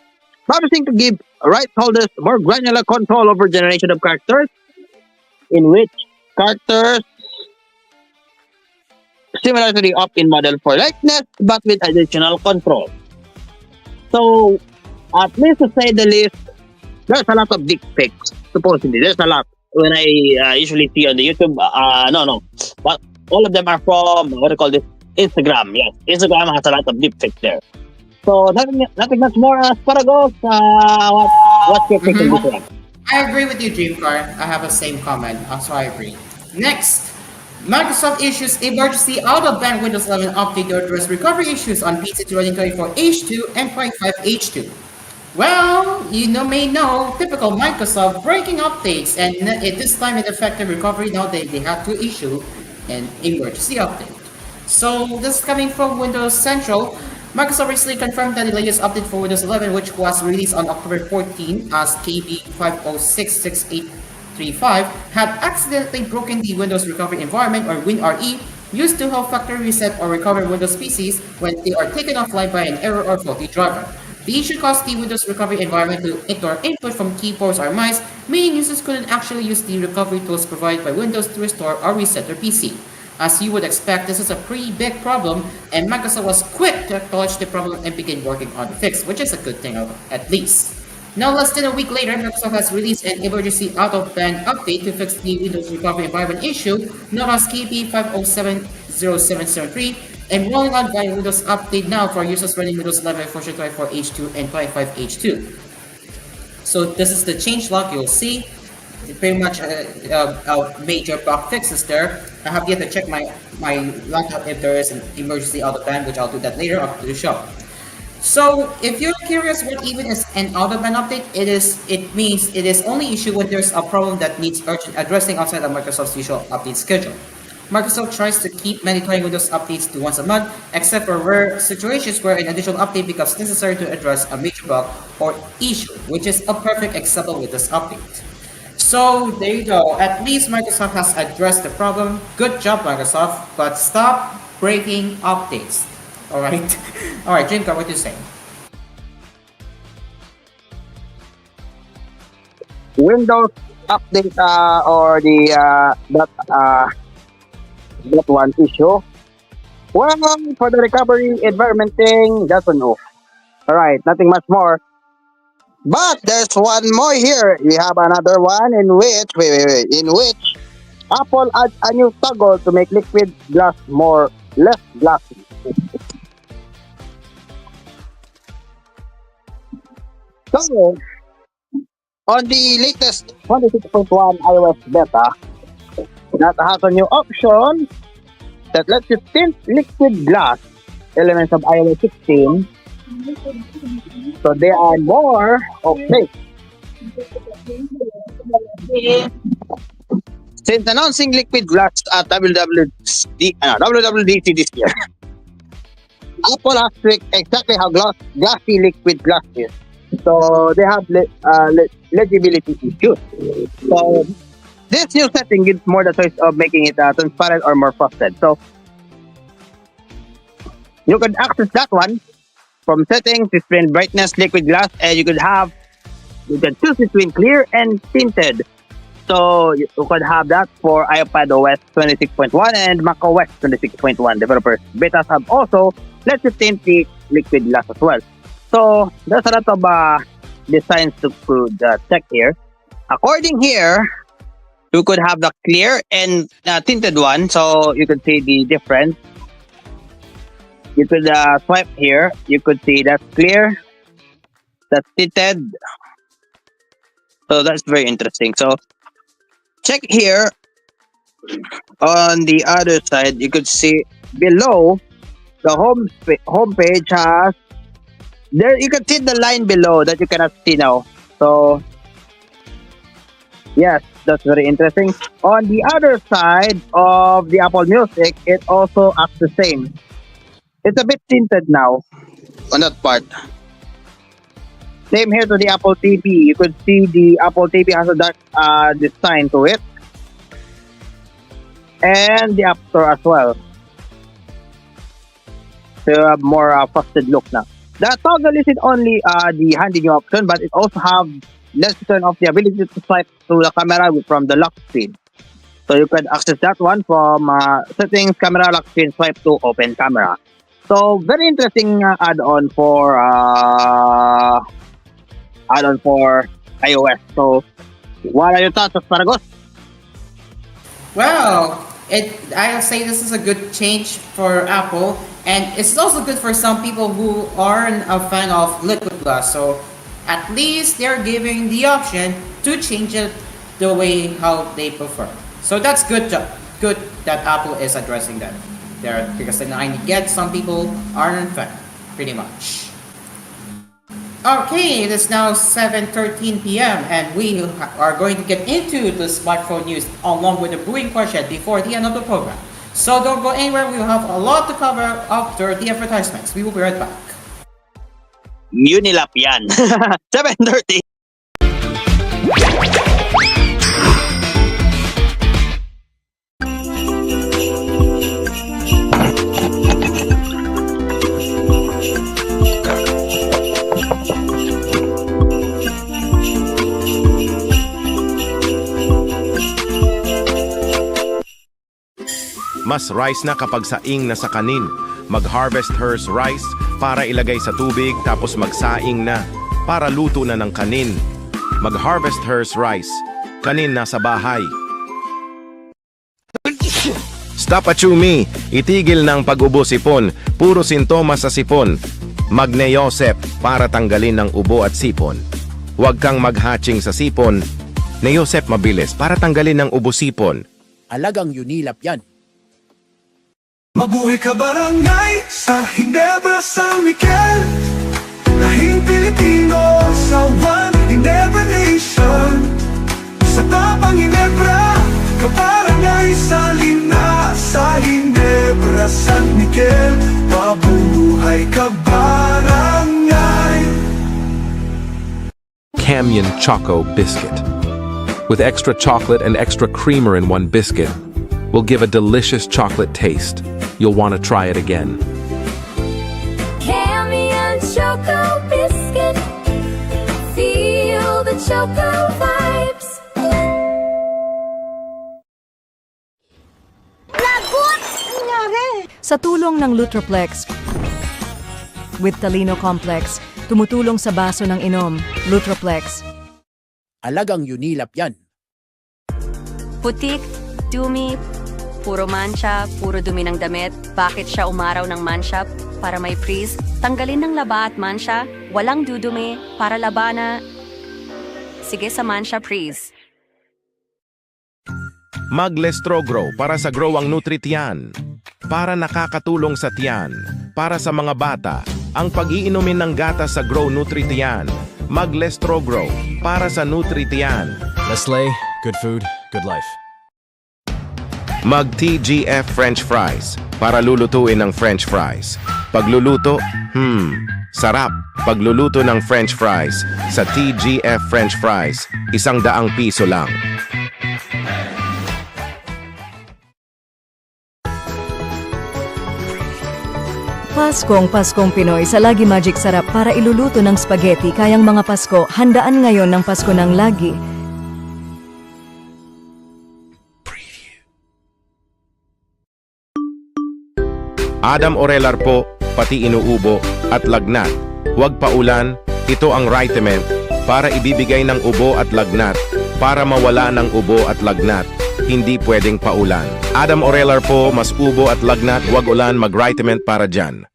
K: promising to give rights holders more granular control over generation of characters, in which characters similar to the opt-in model for likeness but with additional control. So at least to say the least, there's a lot of dick pics. Supposedly, there's a lot. When I usually see on the YouTube, no, but all of them are from what do you call this? Instagram. Yes, Instagram has a lot of deep pics there. So nothing much more. Asparagus. What's your take on this one?
J: I agree with you, Dreamcar. I have the same comment, so I agree. Next, Microsoft issues emergency out-of-band Windows 11 update to address recovery issues on PCs running 24H2 and 25H2. Well, may know, typical Microsoft breaking updates, and at this time in effective recovery, now they have to issue an emergency update. So this is coming from Windows Central. Microsoft recently confirmed that the latest update for Windows 11, which was released on October 14 as KB 5066835, had accidentally broken the Windows Recovery Environment, or WinRE, used to help factory reset or recover Windows PCs when they are taken offline by an error or faulty driver. The issue caused the Windows Recovery Environment to ignore input from keyboards or mice, meaning users couldn't actually use the recovery tools provided by Windows to restore or reset their PC. As you would expect, this is a pretty big problem, and Microsoft was quick to acknowledge the problem and begin working on the fix, which is a good thing at least. Now, less than a week later, Microsoft has released an emergency out-of-band update to fix the Windows Recovery Environment issue, known as KB 5070773, and rolling out via Windows Update now for users running Windows 11 version 24H2 and 25H2. So this is the changelog you'll see. Pretty much major bug fixes there. I have yet to check my laptop if there is an emergency out-of-band, which I'll do that later after the show. So if you're curious what even is an out-of-band update, it means it is only issued when there's a problem that needs urgent addressing outside of Microsoft's usual update schedule. Microsoft tries to keep monitoring Windows updates to once a month, except for rare situations where an additional update becomes necessary to address a major bug or issue, which is a perfect example with this update. So there you go. At least Microsoft has addressed the problem. Good job, Microsoft, but stop breaking updates. All right. All right, Dreamcar, what do you say?
K: Windows update or the that one issue. Well, for the recovery environment thing, that's a no. All right, nothing much more. But there's one more here. We have another one in which in which Apple adds a new toggle to make liquid glass less glassy. So, on the latest 26.1 iOS beta, that has a new option that lets you tint liquid glass elements of iOS 16 so they are more opaque. Since announcing liquid glass at WWDC this year, Apple has tricked exactly how glassy liquid glass is. So they have legibility issues. So this new setting gives more the choice of making it transparent or more frosted. So you can access that one from settings, display brightness, liquid glass, and you can choose between clear and tinted. So you could have that for iPadOS 26.1 and macOS 26.1 developers. Betas have also let you tint the liquid glass as well. So there's a lot of designs to check here. According here, you could have the clear and tinted one, so you could see the difference. You could swipe here. You could see that's clear, that's tinted. So that's very interesting. So check here on the other side. You could see below the home page has there. You can see the line below that you cannot see now. So yes, that's very interesting. On the other side of the Apple Music, it also acts the same. It's a bit tinted now on that part. Same here to the Apple TV. You could see the Apple TV has a dark design to it. And the App Store as well. So you have more frosted look now. The toggle isn't only the handy new option, but it also have, let's turn off the ability to swipe through the camera from the lock screen. So you can access that one from settings, camera, lock screen, swipe to open camera. So very interesting add-on for iOS. So what are your thoughts, Asparagus?
J: Well, I'll say this is a good change for Apple, and it's also good for some people who aren't a fan of liquid glass. So at least they're giving the option to change it the way how they prefer. So that's good that Apple is addressing that there, because then I get some people aren't a fan, pretty much. Okay, it is now 7:13 p.m. and we are going to get into the smartphone news along with the brewing question before the end of the program. So don't go anywhere, we will have a lot to cover after the advertisements. We will be right back.
K: Unilap yan. 7:30.
L: Mas rice na kapag saing na sa kanin. Mag-harvest hers rice para ilagay sa tubig tapos magsaing na para luto na ng kanin. Mag-harvest hers rice. Kanin nasa bahay. Stop achumi! Itigil ng pag-ubo sipon. Puro sintomas sa sipon. Mag-neosep para tanggalin ng ubo at sipon. Huwag kang mag-hatching sa sipon. Neosep mabilis para tanggalin ng ubo sipon.
D: Alagang Unilap yan.
E: Mabuhay ka barangay sa Ginebra, San Miguel. Lahing Pilipino sa One Ginebra Nation. Sa tapang Ginebra, kabarangay sa Lina. Sa Ginebra, San Miguel, mabuhay ka barangay.
H: Camyon Choco Biscuit. With extra chocolate and extra creamer in one biscuit, will give a delicious chocolate taste. You'll want to try it again.
V: Camyon Choco Biscuit. Feel the Choco vibes. Lagot! Nangyari!
I: Sa tulong ng Lutroplex with Talino Complex, tumutulong sa baso ng inom. Lutroplex.
D: Alagang Unilap yan.
Y: Putik, dumi, puro mancha, puro dumi ng damit. Bakit siya umaraw ng mancha? Para may freeze. Tanggalin ng laba at mancha. Walang dudumi. Para labana. Sige sa mancha freeze.
L: Mag-Lestro Grow para sa grow ang nutritiyan. Para nakakatulong sa tiyan. Para sa mga bata. Ang pag-iinumin ng gatas sa Grow Nutritiyan. Mag-Lestro Grow para sa nutritiyan.
Z: Nestle, good food, good life.
L: Mag-TGF French Fries para lulutuin ng French fries. Pagluluto, sarap. Pagluluto ng French fries sa TGF French Fries, 100 piso lang.
I: Paskong Pinoy sa Lagi Magic Sarap para iluluto ng spaghetti kayang mga Pasko. Handaan ngayon ng Pasko ng Lagi.
L: Adam Orelar po, pati inuubo at lagnat. Huwag paulan, ito ang Ritement para ibibigay ng ubo at lagnat. para mawala ng ubo at lagnat, hindi pwedeng paulan. Adam Orelar po, mas ubo at lagnat, wag ulan, mag-vitamin para dyan.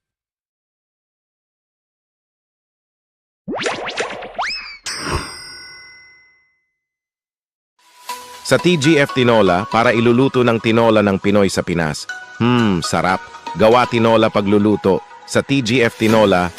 L: Sa TGF Tinola, para iluluto ng tinola ng Pinoy sa Pinas. Sarap. Gawa tinola pagluluto. Sa TGF Tinola,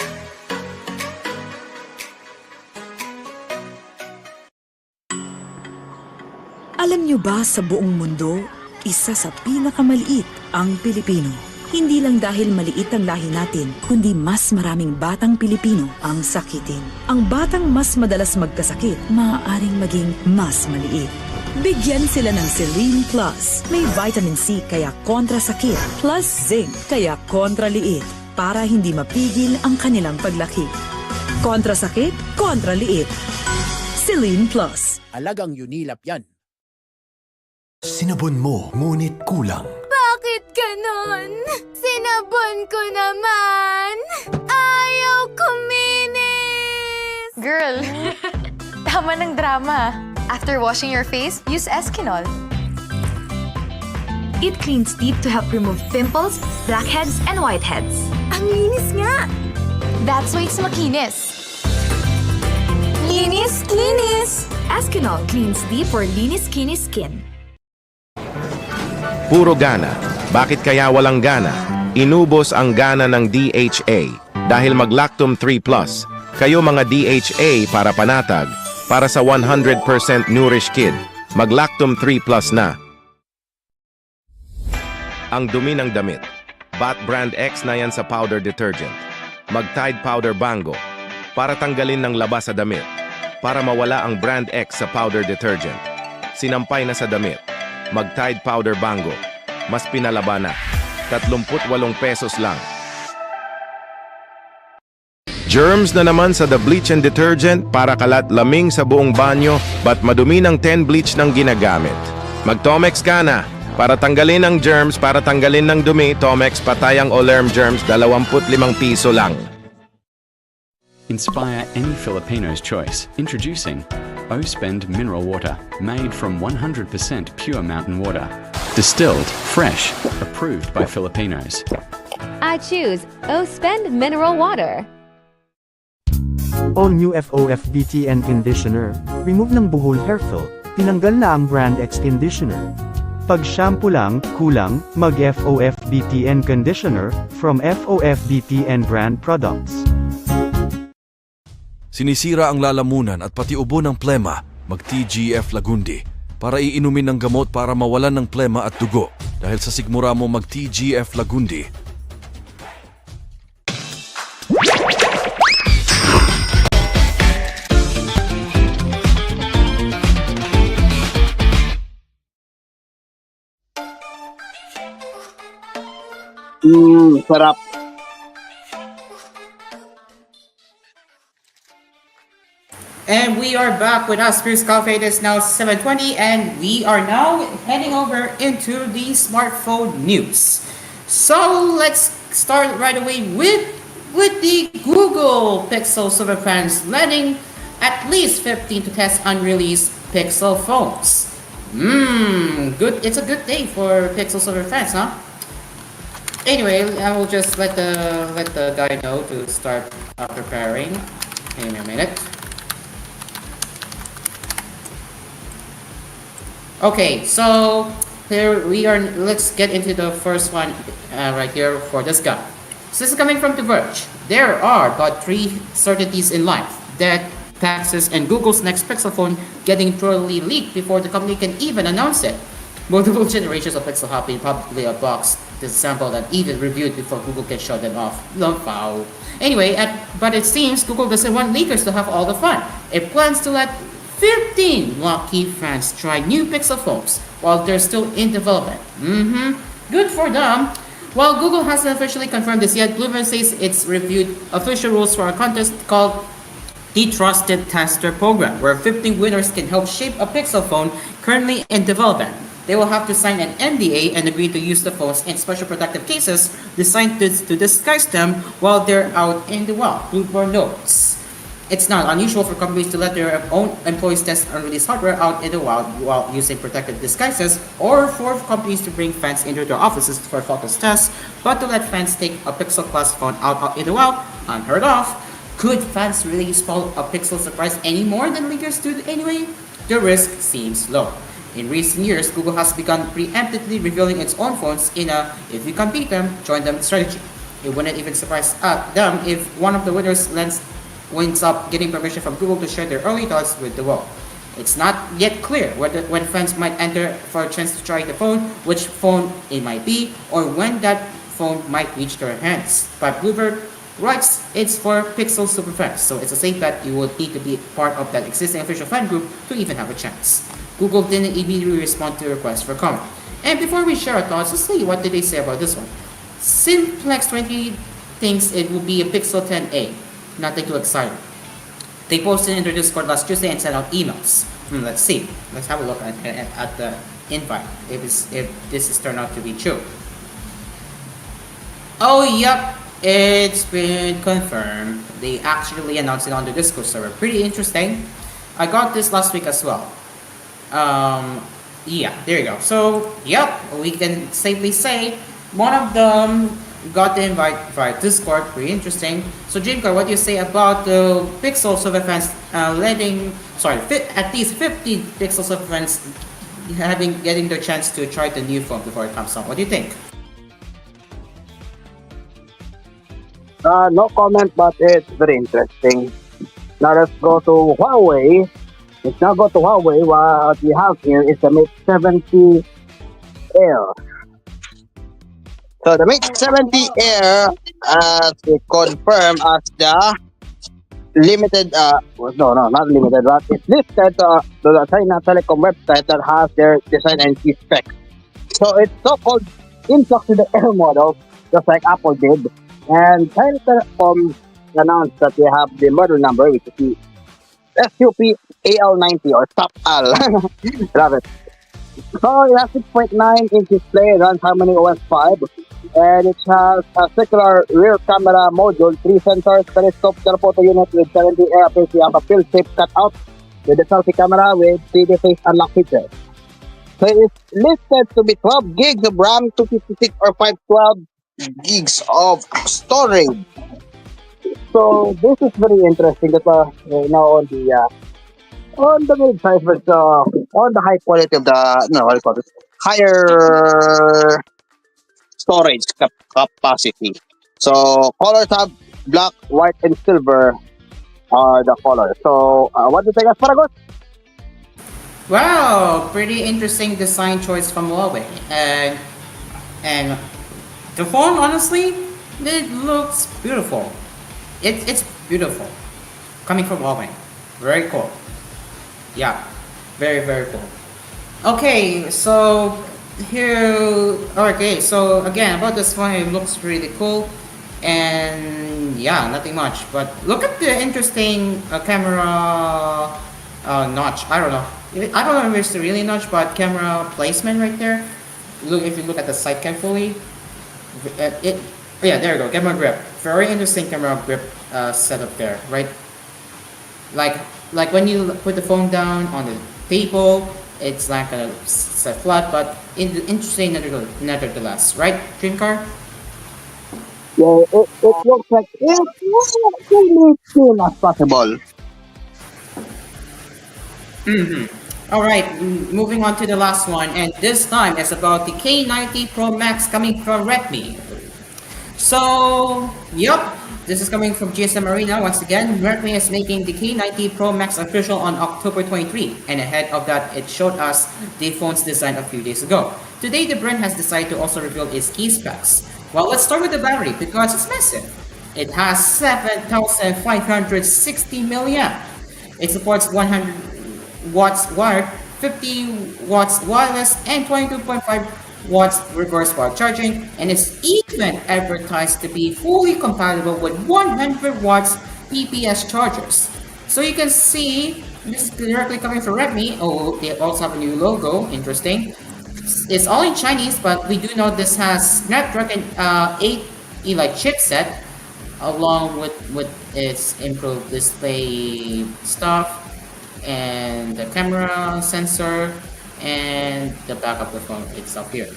F: Alam niyo ba sa buong mundo, isa sa pinakamaliit ang Pilipino. Hindi lang dahil maliit ang lahi natin, kundi mas maraming batang Pilipino ang sakitin. Ang batang mas madalas magkasakit, maaaring maging mas maliit. Bigyan sila ng Selene Plus. May vitamin C kaya kontra sakit, plus zinc kaya kontra liit, para hindi mapigil ang kanilang paglaki. Kontra sakit, kontra liit. Selene Plus.
D: Alagang Unilap yan.
W: Sinabon mo, ngunit kulang.
V: Bakit ganon? Sinabon ko naman! Ayaw kuminis!
M: Girl, tama ng drama. After washing your face, use Eskinol.
N: It cleans teeth to help remove pimples, blackheads, and whiteheads.
V: Ang linis nga!
M: That's why it's makinis.
V: Linis, linis!
N: Eskinol cleans deep for linis, skinny skin.
L: puro gana. Bakit kaya walang gana? Inubos ang gana ng DHA dahil mag-Lactum 3+. Kayo mga DHA para panatag, para sa 100% nourished kid, mag-Lactum 3+ na. Ang dumi ng damit. Bat Brand X na yan sa powder detergent. Mag-Tide Powder Bango para tanggalin ng laba sa damit. Para mawala ang Brand X sa powder detergent. Sinampay na sa damit. Mag-Tide Powder Bango. Mas pinalaba na. 38 pesos lang. Germs na naman sa The Bleach and Detergent para kalat laming sa buong banyo but madumi ng 10 bleach ng ginagamit. Mag-Tomex ka na. Para tanggalin ang germs, para tanggalin ng dumi, Tomex patayang Olerm germs, 25 piso lang.
U: Inspire any Filipino's choice. Introducing O-Spend Mineral Water, made from 100% pure mountain water. Distilled, fresh, approved by Filipinos.
O: I choose O-Spend Mineral Water.
S: All new FOF-BTN Conditioner. Remove ng buhol hairful. Tinanggal na ang Brand X Conditioner. Pag shampoo lang, kulang, mag-FOF-BTN Conditioner from FOF-BTN brand products.
P: Sinisira ang lalamunan at pati ubo ng plema, mag-TGF Lagundi. Para iinumin ng gamot para mawalan ng plema at dugo. Dahil sa sigmura mo mag-TGF Lagundi.
K: Sarap.
J: And we are back with Asphere's Coffee. It is now 7:20 and we are now heading over into the smartphone news. So let's start right away with the Google Pixel super fans letting at least 15 to test unreleased Pixel phones. Good. It's a good day for Pixel super fans, huh? Anyway, I will just let the guy know to start preparing. Give me a minute. Okay, so here we are. Let's get into the first one right here for this guy. So this is coming from The Verge. There are about 3 certainties in life: death, taxes, and Google's next Pixel phone getting thoroughly leaked before the company can even announce it. Multiple generations of Pixel have been publicly unboxed, disassembled, and even reviewed before Google can show them off. Wow. Anyway, but it seems Google doesn't want leakers to have all the fun. It plans to let 15 lucky fans try new Pixel phones while they're still in development. Good for them. While Google hasn't officially confirmed this yet, Bloomberg says it's reviewed official rules for a contest called the Trusted Tester Program, where 15 winners can help shape a Pixel phone currently in development. They will have to sign an NDA and agree to use the phones in special protective cases designed to disguise them while they're out in the wild, Bloomberg notes. It's not unusual for companies to let their own employees test unreleased hardware out in the wild while using protective disguises, or for companies to bring fans into their offices for focus tests, but to let fans take a Pixel class phone out in the wild, unheard of. Could fans really spoil a Pixel surprise any more than leakers do anyway? The risk seems low. In recent years, Google has begun preemptively revealing its own phones in a "if we can beat them, join them" strategy. It wouldn't even surprise them if one of the winners winds up getting permission from Google to share their early thoughts with the world. It's not yet clear when fans might enter for a chance to try the phone, which phone it might be, or when that phone might reach their hands. But Bloomberg writes it's for Pixel super fans, so it's a safe bet you would need to be part of that existing official fan group to even have a chance. Google didn't immediately respond to requests for comment. And before we share our thoughts, let's see what did they say about this one. Simplex20 thinks it will be a Pixel 10a. Nothing too exciting. They posted in their Discord last Tuesday and sent out emails. Let's see. Let's have a look at the invite if this is turned out to be true. Oh, yep. It's been confirmed. They actually announced it on the Discord server. Pretty interesting. I got this last week as well. Yeah, there you go. So, yep, we can safely say one of them got the invite via Discord. Pretty interesting. So, Dreamcar, what do you say about the Pixel server fans at least 50 Pixel server fans getting their chance to try the new phone before it comes out? What do you think?
K: No comment, but it's very interesting. Now let's go to Huawei. Let's now go to Huawei. What we have here is the Mate 70 Air. So the Mate 70 Air, they confirm as the limited, no, not limited, but it's listed to the China Telecom website that has their design and key specs. So it's so-called influx to the Air model, just like Apple did. And China Telecom announced that they have the model number, which is the SUP AL90 or Top AL. Love it. So it has 6.9-inch display, runs Harmony OS 5, and it has a circular rear camera module, 3 sensors, periscope, telephoto unit with 70 air. You have a field shape cutout with a selfie camera with 3D face unlock feature. So it's listed to be 12 gigs of RAM, 256 or 512 gigs of storage. So this is very interesting that on the mid size, but on the high quality of the higher storage capacity. So colors have black, white, and silver are the colors. So what do you think, Asparagus?
J: Wow, pretty interesting design choice from Huawei. And the phone, honestly, it looks beautiful. It's beautiful. Coming from Huawei. Very cool. Yeah, very, very cool. Okay, so so again, about this phone, it looks really cool. And yeah, nothing much. But look at the interesting camera notch. I don't know if it's really notch, but camera placement right there. If you look at the side carefully, there you go, camera grip. Very interesting camera grip setup there, right? Like when you put the phone down on the table, it's like a flat, but interesting nevertheless, right, Dreamcar?
K: Yeah, it looks like it's really thin as possible.
J: All right, moving on to the last one, and this time it's about the K90 Pro Max coming from Redmi. So, yep, this is coming from GSM Arena. Once again, Redmi is making the K90 Pro Max official on October 23, and ahead of that, it showed us the phone's design a few days ago. Today, the brand has decided to also reveal its key specs. Well, let's start with the battery because it's massive. It has 7,560 milliamp. It supports 100 watts wired, 50 watts wireless, and 22.5 watts reverse wire charging, and it's even advertised to be fully compatible with 100 watts PPS chargers. So you can see this is directly coming from Redmi. Oh, they also have a new logo. Interesting. It's all in Chinese, but we do know this has Snapdragon 8 Elite chipset, along with its improved display stuff and the camera sensor and the back of the phone itself here.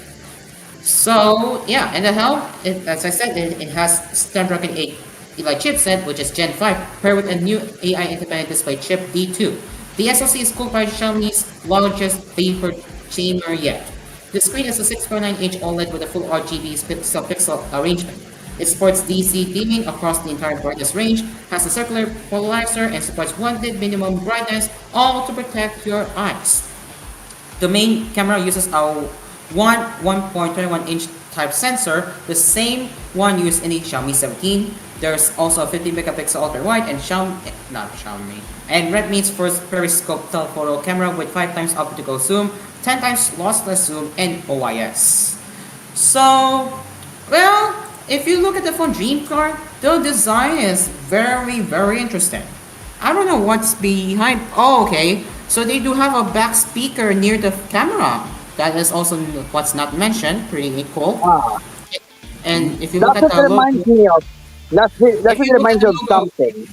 J: So yeah, and the helm, as I said, it has Snapdragon 8 Eli chipset, which is Gen 5, paired with a new AI independent display chip D2. The SoC is cooled by Xiaomi's largest vapor chamber yet. The screen is a 6.9-inch OLED with a full RGB pixel arrangement. It supports DC dimming across the entire brightness range, has a circular polarizer, and supports 1 nit minimum brightness, all to protect your eyes. The main camera uses a 1.21-inch type sensor, the same one used in the Xiaomi 17. There's also a 50 megapixel ultra wide and Redmi's first periscope telephoto camera with 5 times optical zoom, 10 times lossless zoom, and OIS. So, well, if you look at the phone Dream Car, the design is very, very interesting. I don't know what's behind. Oh, okay. So they do have a back speaker near the camera. That is also what's not mentioned. Pretty cool. And if you look at the logo,
K: That reminds me of something.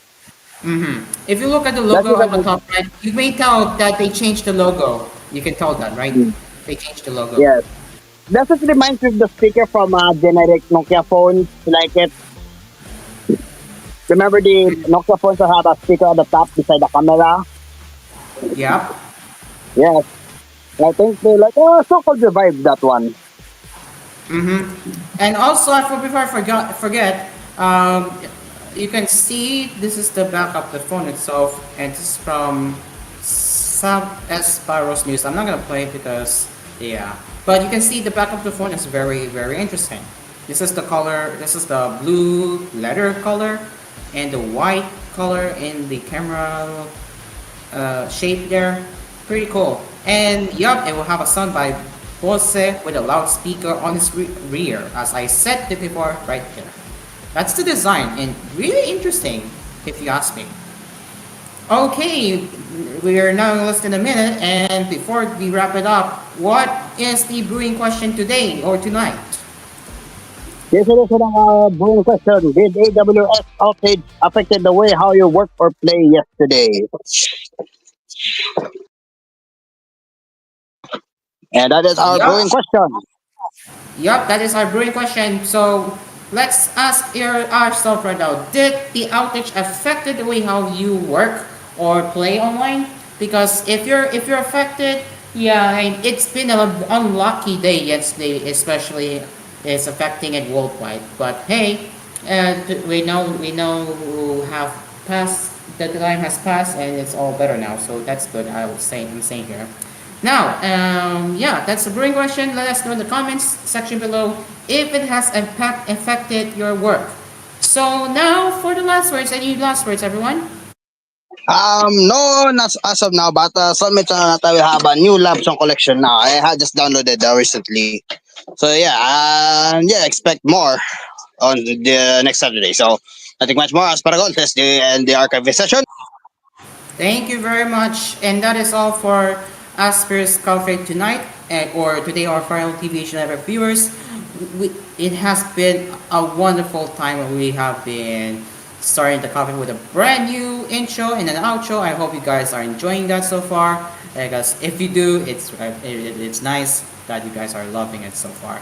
J: If you look at the logo on the top right, you may tell that they changed the logo. You can tell that, right? They changed the logo.
K: Yes. That just reminds me of the speaker from generic Nokia phones, like it. Remember the Nokia phones that had a speaker at the top beside the camera?
J: Yeah.
K: Yes. I think they so-called revived that one.
J: And also, before I forget, you can see this is the back of the phone itself, and this is from Spiros News. I'm not gonna play it because, yeah, but you can see the back of the phone is very, very interesting. This is the color. This is the blue leather color, and the white color in the camera shape there. Pretty cool. And yup, it will have a sound by Bose with a loudspeaker on its rear, as I said it before, right here. That's the design, and really interesting, if you ask me. Okay, we are now less than a minute, and before we wrap it up, what is the brewing question today or tonight?
K: Yes, it is a brewing question. Did AWS outage affected the way how you work or play yesterday? And that is our brewing question.
J: Yup, that is our brewing question. So let's ask ourselves right now: did the outage affected the way how you work or play online? Because if you're affected, yeah, and it's been an unlucky day yesterday, especially it's affecting it worldwide. But hey, we know have passed. The time has passed, and it's all better now. So that's good. I'm saying here. Now, yeah, that's the brewing question. Let us know in the comments section below if it has affected your work. So now for the last words. Any last words, everyone?
K: No, not as of now, but submit we have a new lab song collection now. I had just downloaded recently. So yeah, expect more on the next Saturday. So nothing much more. Asparagon, that's the end the archive session.
J: Thank you very much. And that is all for Asphere's Cafe tonight, or today, or for our TVH Network viewers. It has been a wonderful time. We have been starting the coffee with a brand new intro and an outro. I hope you guys are enjoying that so far. Because if you do, it's nice that you guys are loving it so far.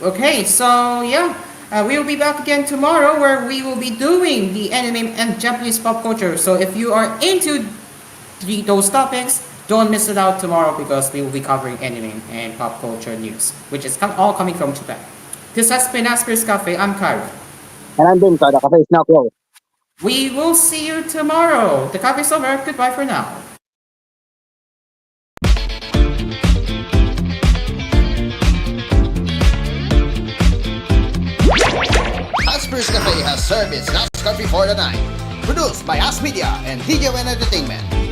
J: Okay, so yeah, we will be back again tomorrow, where we will be doing the anime and Japanese pop culture. So if you are into those topics, don't miss it out tomorrow, because we will be covering anime and pop culture news, which is all coming from Japan. This has been Asphere's Cafe. I'm Kyron.
K: And I'm Binka. The cafe is now closed.
J: We will see you tomorrow. The cafe is over. Goodbye for now.
A: Asphere's Cafe has served its last coffee for the night. Produced by As Media and DJ Entertainment.